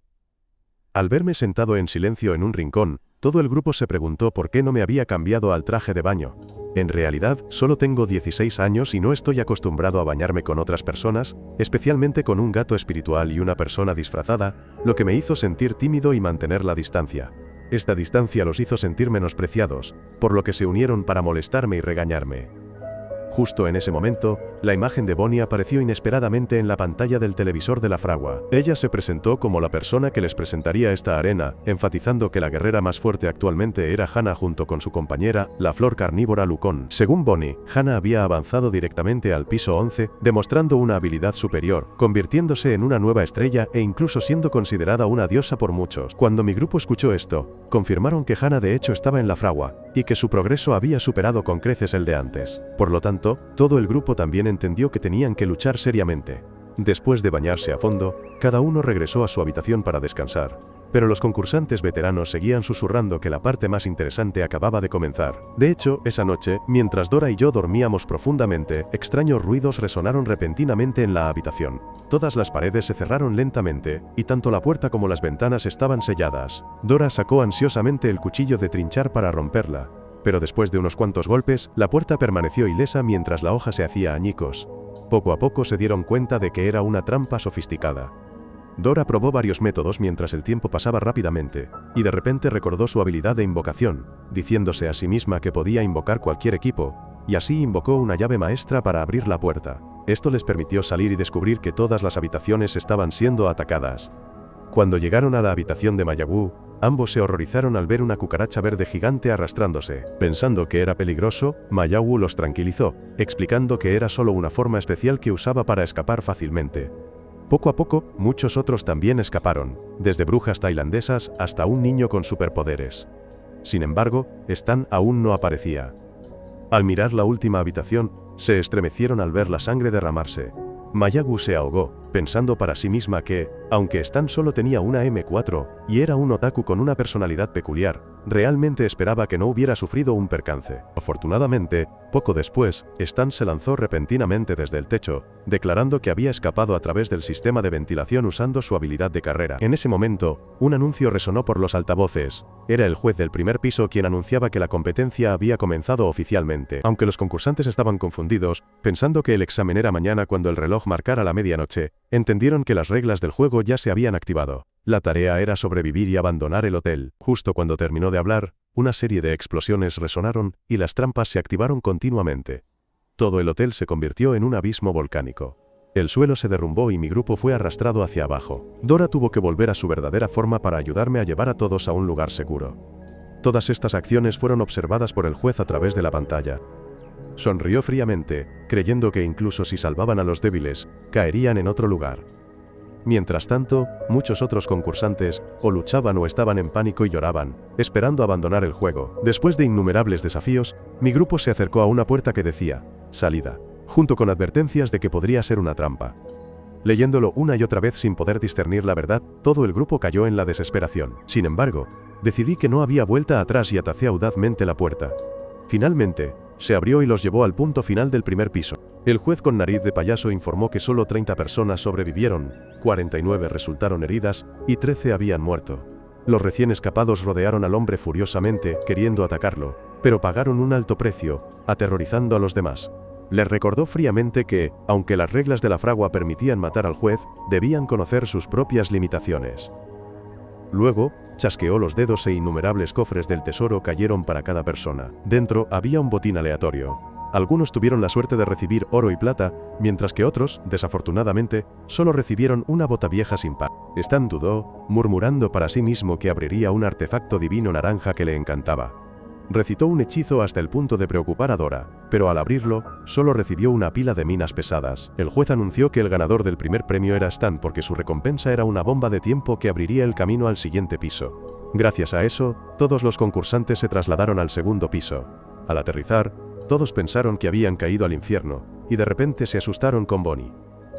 Al verme sentado en silencio en un rincón, todo el grupo se preguntó por qué no me había cambiado al traje de baño. En realidad, solo tengo 16 años y no estoy acostumbrado a bañarme con otras personas, especialmente con un gato espiritual y una persona disfrazada, lo que me hizo sentir tímido y mantener la distancia. Esta distancia los hizo sentir menospreciados, por lo que se unieron para molestarme y regañarme. Justo en ese momento, la imagen de Bonnie apareció inesperadamente en la pantalla del televisor de la fragua. Ella se presentó como la persona que les presentaría esta arena, enfatizando que la guerrera más fuerte actualmente era Hannah junto con su compañera, la flor carnívora Lucón. Según Bonnie, Hannah había avanzado directamente al piso 11, demostrando una habilidad superior, convirtiéndose en una nueva estrella e incluso siendo considerada una diosa por muchos. Cuando mi grupo escuchó esto, confirmaron que Hannah de hecho estaba en la fragua, y que su progreso había superado con creces el de antes. Por lo tanto, todo el grupo también entendió que tenían que luchar seriamente. Después de bañarse a fondo, cada uno regresó a su habitación para descansar. Pero los concursantes veteranos seguían susurrando que la parte más interesante acababa de comenzar. De hecho, esa noche, mientras Dora y yo dormíamos profundamente, extraños ruidos resonaron repentinamente en la habitación. Todas las paredes se cerraron lentamente, y tanto la puerta como las ventanas estaban selladas. Dora sacó ansiosamente el cuchillo de trinchar para romperla. Pero después de unos cuantos golpes, la puerta permaneció ilesa mientras la hoja se hacía añicos. Poco a poco se dieron cuenta de que era una trampa sofisticada. Dora probó varios métodos mientras el tiempo pasaba rápidamente, y de repente recordó su habilidad de invocación, diciéndose a sí misma que podía invocar cualquier equipo, y así invocó una llave maestra para abrir la puerta. Esto les permitió salir y descubrir que todas las habitaciones estaban siendo atacadas. Cuando llegaron a la habitación de Mayagu, ambos se horrorizaron al ver una cucaracha verde gigante arrastrándose. Pensando que era peligroso, Mayagu los tranquilizó, explicando que era solo una forma especial que usaba para escapar fácilmente. Poco a poco, muchos otros también escaparon, desde brujas tailandesas hasta un niño con superpoderes. Sin embargo, Stan aún no aparecía. Al mirar la última habitación, se estremecieron al ver la sangre derramarse. Mayagu se ahogó, pensando para sí misma que, aunque Stan solo tenía una M4, y era un otaku con una personalidad peculiar, realmente esperaba que no hubiera sufrido un percance. Afortunadamente, poco después, Stan se lanzó repentinamente desde el techo, declarando que había escapado a través del sistema de ventilación usando su habilidad de carrera. En ese momento, un anuncio resonó por los altavoces. Era el juez del primer piso quien anunciaba que la competencia había comenzado oficialmente. Aunque los concursantes estaban confundidos, pensando que el examen era mañana cuando el reloj marcara la medianoche, Entendieron que las reglas del juego ya se habían activado. La tarea era sobrevivir y abandonar el hotel. Justo cuando terminó de hablar, una serie de explosiones resonaron y las trampas se activaron continuamente. Todo el hotel se convirtió en un abismo volcánico. El suelo se derrumbó y mi grupo fue arrastrado hacia abajo. Dora tuvo que volver a su verdadera forma para ayudarme a llevar a todos a un lugar seguro. Todas estas acciones fueron observadas por el juez a través de la pantalla. Sonrió fríamente, creyendo que incluso si salvaban a los débiles, caerían en otro lugar. Mientras tanto, muchos otros concursantes, o luchaban o estaban en pánico y lloraban, esperando abandonar el juego. Después de innumerables desafíos, mi grupo se acercó a una puerta que decía, salida, junto con advertencias de que podría ser una trampa. Leyéndolo una y otra vez sin poder discernir la verdad, todo el grupo cayó en la desesperación. Sin embargo, decidí que no había vuelta atrás y atacé audazmente la puerta. Finalmente, se abrió y los llevó al punto final del primer piso. El juez con nariz de payaso informó que solo 30 personas sobrevivieron, 49 resultaron heridas y 13 habían muerto. Los recién escapados rodearon al hombre furiosamente, queriendo atacarlo, pero pagaron un alto precio, aterrorizando a los demás. Les recordó fríamente que, aunque las reglas de la fragua permitían matar al juez, debían conocer sus propias limitaciones. Luego, chasqueó los dedos e innumerables cofres del tesoro cayeron para cada persona. Dentro había un botín aleatorio. Algunos tuvieron la suerte de recibir oro y plata, mientras que otros, desafortunadamente, solo recibieron una bota vieja sin par. Stan dudó, murmurando para sí mismo que abriría un artefacto divino naranja que le encantaba. Recitó un hechizo hasta el punto de preocupar a Dora, pero al abrirlo, solo recibió una pila de minas pesadas. El juez anunció que el ganador del primer premio era Stan porque su recompensa era una bomba de tiempo que abriría el camino al siguiente piso. Gracias a eso, todos los concursantes se trasladaron al segundo piso. Al aterrizar, todos pensaron que habían caído al infierno, y de repente se asustaron con Bonnie.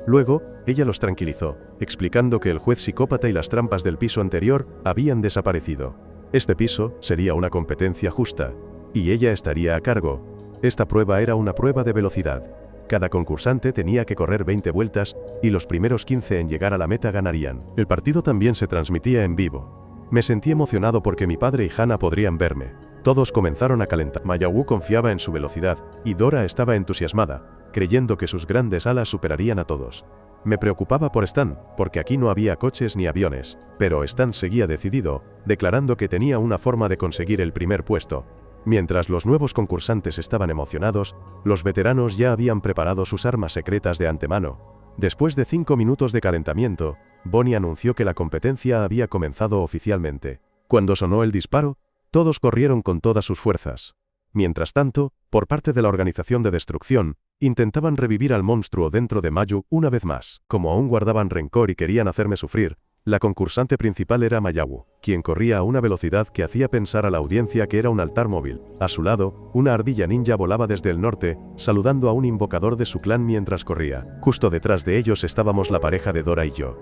Luego, ella los tranquilizó, explicando que el juez psicópata y las trampas del piso anterior habían desaparecido. Este piso sería una competencia justa, y ella estaría a cargo. Esta prueba era una prueba de velocidad. Cada concursante tenía que correr 20 vueltas, y los primeros 15 en llegar a la meta ganarían. El partido también se transmitía en vivo. Me sentí emocionado porque mi padre y Hannah podrían verme. Todos comenzaron a calentar. Mayawu confiaba en su velocidad, y Dora estaba entusiasmada, creyendo que sus grandes alas superarían a todos. Me preocupaba por Stan, porque aquí no había coches ni aviones, pero Stan seguía decidido, declarando que tenía una forma de conseguir el primer puesto. Mientras los nuevos concursantes estaban emocionados, los veteranos ya habían preparado sus armas secretas de antemano. Después de 5 minutos de calentamiento, Bonnie anunció que la competencia había comenzado oficialmente. Cuando sonó el disparo, todos corrieron con todas sus fuerzas. Mientras tanto, por parte de la organización de destrucción, intentaban revivir al monstruo dentro de Mayu una vez más. Como aún guardaban rencor y querían hacerme sufrir, la concursante principal era Mayawu, quien corría a una velocidad que hacía pensar a la audiencia que era un altar móvil. A su lado, una ardilla ninja volaba desde el norte, saludando a un invocador de su clan mientras corría. Justo detrás de ellos estábamos la pareja de Dora y yo.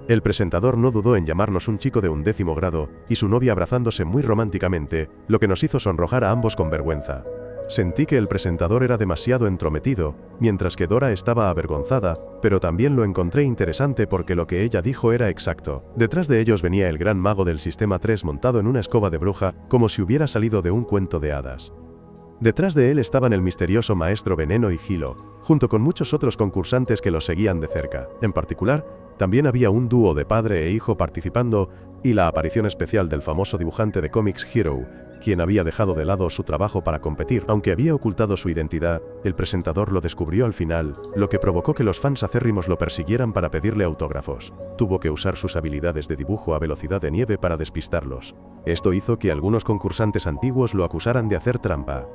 El presentador no dudó en llamarnos un chico de 11º grado, y su novia abrazándose muy románticamente, lo que nos hizo sonrojar a ambos con vergüenza. Sentí que el presentador era demasiado entrometido, mientras que Dora estaba avergonzada, pero también lo encontré interesante porque lo que ella dijo era exacto. Detrás de ellos venía el gran mago del sistema 3 montado en una escoba de bruja, como si hubiera salido de un cuento de hadas. Detrás de él estaban el misterioso maestro Veneno y Hilo, junto con muchos otros concursantes que los seguían de cerca. En particular, también había un dúo de padre e hijo participando, y la aparición especial del famoso dibujante de cómics Hero, quien había dejado de lado su trabajo para competir. Aunque había ocultado su identidad, el presentador lo descubrió al final, lo que provocó que los fans acérrimos lo persiguieran para pedirle autógrafos. Tuvo que usar sus habilidades de dibujo a velocidad de nieve para despistarlos. Esto hizo que algunos concursantes antiguos lo acusaran de hacer trampa.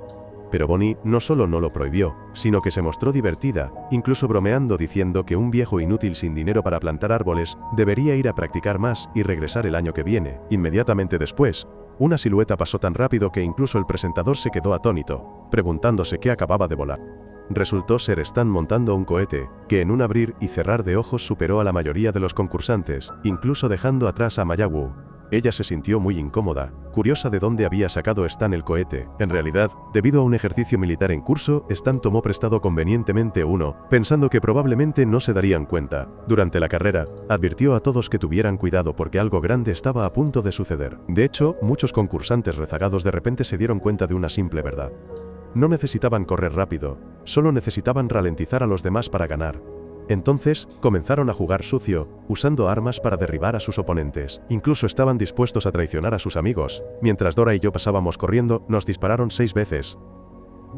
Pero Bonnie no solo no lo prohibió, sino que se mostró divertida, incluso bromeando diciendo que un viejo inútil sin dinero para plantar árboles debería ir a practicar más y regresar el año que viene. Inmediatamente después, una silueta pasó tan rápido que incluso el presentador se quedó atónito, preguntándose qué acababa de volar. Resultó ser Stan montando un cohete, que en un abrir y cerrar de ojos superó a la mayoría de los concursantes, incluso dejando atrás a Mayawu. Ella se sintió muy incómoda, curiosa de dónde había sacado Stan el cohete. En realidad, debido a un ejercicio militar en curso, Stan tomó prestado convenientemente uno, pensando que probablemente no se darían cuenta. Durante la carrera, advirtió a todos que tuvieran cuidado porque algo grande estaba a punto de suceder. De hecho, muchos concursantes rezagados de repente se dieron cuenta de una simple verdad. No necesitaban correr rápido, solo necesitaban ralentizar a los demás para ganar. Entonces, comenzaron a jugar sucio, usando armas para derribar a sus oponentes. Incluso estaban dispuestos a traicionar a sus amigos. Mientras Dora y yo pasábamos corriendo, nos dispararon 6 veces.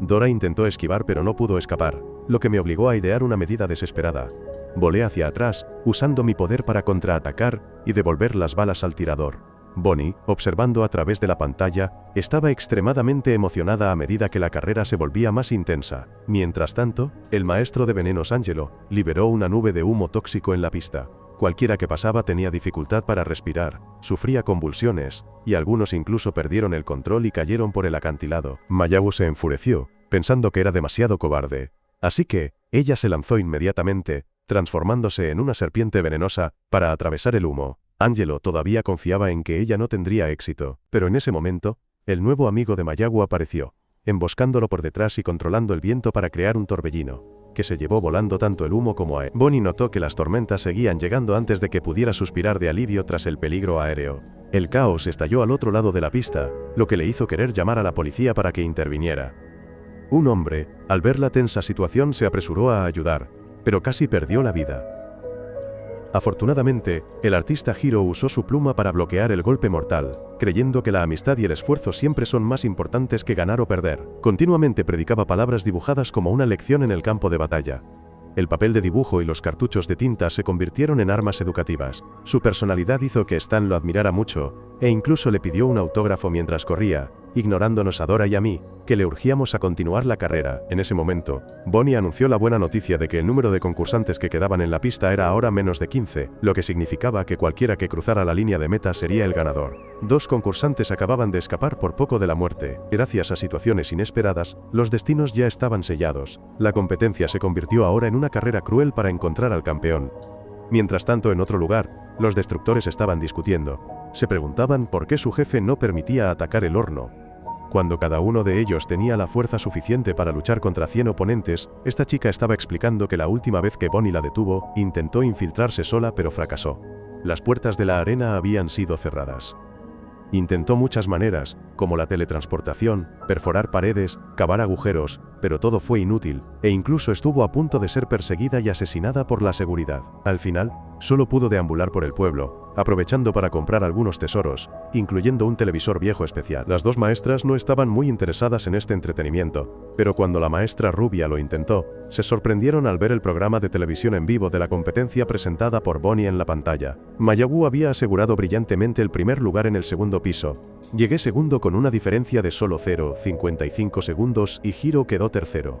Dora intentó esquivar pero no pudo escapar, lo que me obligó a idear una medida desesperada. Volé hacia atrás, usando mi poder para contraatacar y devolver las balas al tirador. Bonnie, observando a través de la pantalla, estaba extremadamente emocionada a medida que la carrera se volvía más intensa. Mientras tanto, el maestro de venenos Angelo liberó una nube de humo tóxico en la pista. Cualquiera que pasaba tenía dificultad para respirar, sufría convulsiones, y algunos incluso perdieron el control y cayeron por el acantilado. Mayagu se enfureció, pensando que era demasiado cobarde. Así que, ella se lanzó inmediatamente, transformándose en una serpiente venenosa, para atravesar el humo. Angelo todavía confiaba en que ella no tendría éxito, pero en ese momento, el nuevo amigo de Mayagu apareció, emboscándolo por detrás y controlando el viento para crear un torbellino, que se llevó volando tanto el humo como a él. Bonnie notó que las tormentas seguían llegando antes de que pudiera suspirar de alivio tras el peligro aéreo. El caos estalló al otro lado de la pista, lo que le hizo querer llamar a la policía para que interviniera. Un hombre, al ver la tensa situación, se apresuró a ayudar, pero casi perdió la vida. Afortunadamente, el artista Hiro usó su pluma para bloquear el golpe mortal, creyendo que la amistad y el esfuerzo siempre son más importantes que ganar o perder. Continuamente predicaba palabras dibujadas como una lección en el campo de batalla. El papel de dibujo y los cartuchos de tinta se convirtieron en armas educativas. Su personalidad hizo que Stan lo admirara mucho, e incluso le pidió un autógrafo mientras corría, ignorándonos a Dora y a mí, que le urgíamos a continuar la carrera. En ese momento, Bonnie anunció la buena noticia de que el número de concursantes que quedaban en la pista era ahora menos de 15, lo que significaba que cualquiera que cruzara la línea de meta sería el ganador. 2 concursantes acababan de escapar por poco de la muerte. Gracias a situaciones inesperadas, los destinos ya estaban sellados. La competencia se convirtió ahora en una carrera cruel para encontrar al campeón. Mientras tanto, en otro lugar, los destructores estaban discutiendo. Se preguntaban por qué su jefe no permitía atacar el horno. Cuando cada uno de ellos tenía la fuerza suficiente para luchar contra 100 oponentes, esta chica estaba explicando que la última vez que Bonnie la detuvo, intentó infiltrarse sola pero fracasó. Las puertas de la arena habían sido cerradas. Intentó muchas maneras, como la teletransportación, perforar paredes, cavar agujeros, pero todo fue inútil, e incluso estuvo a punto de ser perseguida y asesinada por la seguridad. Al final, solo pudo deambular por el pueblo, aprovechando para comprar algunos tesoros, incluyendo un televisor viejo especial. Las 2 maestras no estaban muy interesadas en este entretenimiento, pero cuando la maestra rubia lo intentó, se sorprendieron al ver el programa de televisión en vivo de la competencia presentada por Bonnie en la pantalla. Mayagu había asegurado brillantemente el primer lugar en el segundo piso. Llegué segundo con una diferencia de solo 0,55 segundos y Hiro quedó tercero.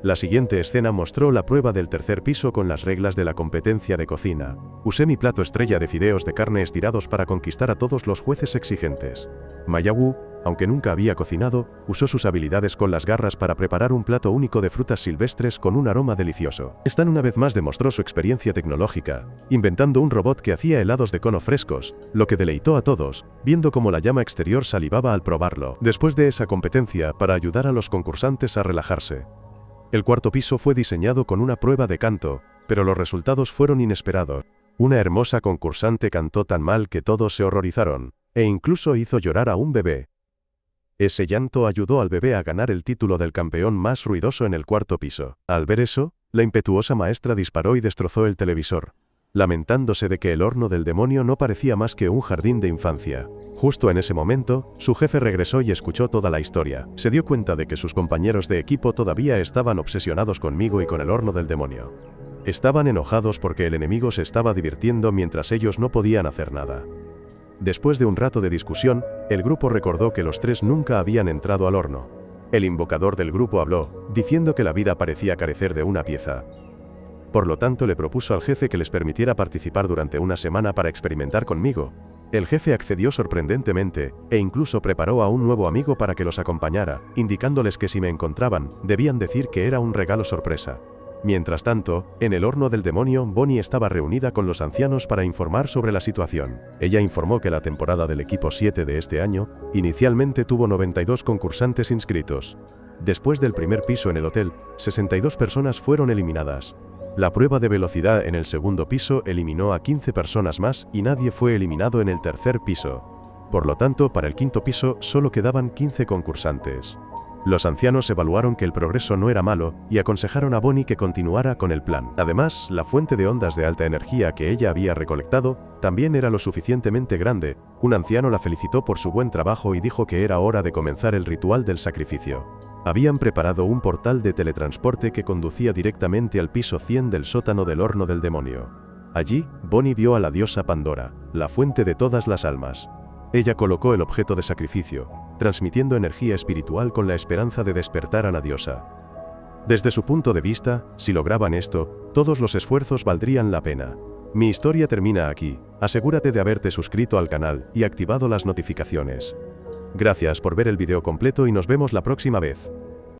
La siguiente escena mostró la prueba del tercer piso con las reglas de la competencia de cocina. Usé mi plato estrella de fideos de carne estirados para conquistar a todos los jueces exigentes. Mayagu, aunque nunca había cocinado, usó sus habilidades con las garras para preparar un plato único de frutas silvestres con un aroma delicioso. Stan una vez más demostró su experiencia tecnológica, inventando un robot que hacía helados de cono frescos, lo que deleitó a todos, viendo cómo la llama exterior salivaba al probarlo. Después de esa competencia, para ayudar a los concursantes a relajarse, el cuarto piso fue diseñado con una prueba de canto, pero los resultados fueron inesperados. Una hermosa concursante cantó tan mal que todos se horrorizaron, e incluso hizo llorar a un bebé. Ese llanto ayudó al bebé a ganar el título del campeón más ruidoso en el cuarto piso. Al ver eso, la impetuosa maestra disparó y destrozó el televisor, lamentándose de que el horno del demonio no parecía más que un jardín de infancia. Justo en ese momento, su jefe regresó y escuchó toda la historia. Se dio cuenta de que sus compañeros de equipo todavía estaban obsesionados conmigo y con el horno del demonio. Estaban enojados porque el enemigo se estaba divirtiendo mientras ellos no podían hacer nada. Después de un rato de discusión, el grupo recordó que los 3 nunca habían entrado al horno. El invocador del grupo habló, diciendo que la vida parecía carecer de una pieza. Por lo tanto, le propuso al jefe que les permitiera participar durante una semana para experimentar conmigo. El jefe accedió sorprendentemente, e incluso preparó a un nuevo amigo para que los acompañara, indicándoles que si me encontraban, debían decir que era un regalo sorpresa. Mientras tanto, en el horno del demonio, Bonnie estaba reunida con los ancianos para informar sobre la situación. Ella informó que la temporada del equipo 7 de este año, inicialmente tuvo 92 concursantes inscritos. Después del primer piso en el hotel, 62 personas fueron eliminadas. La prueba de velocidad en el segundo piso eliminó a 15 personas más y nadie fue eliminado en el tercer piso. Por lo tanto, para el quinto piso solo quedaban 15 concursantes. Los ancianos evaluaron que el progreso no era malo y aconsejaron a Bonnie que continuara con el plan. Además, la fuente de ondas de alta energía que ella había recolectado también era lo suficientemente grande. Un anciano la felicitó por su buen trabajo y dijo que era hora de comenzar el ritual del sacrificio. Habían preparado un portal de teletransporte que conducía directamente al piso 100 del sótano del horno del demonio. Allí, Bonnie vio a la diosa Pandora, la fuente de todas las almas. Ella colocó el objeto de sacrificio, transmitiendo energía espiritual con la esperanza de despertar a la diosa. Desde su punto de vista, si lograban esto, todos los esfuerzos valdrían la pena. Mi historia termina aquí. Asegúrate de haberte suscrito al canal y activado las notificaciones. Gracias por ver el video completo y nos vemos la próxima vez.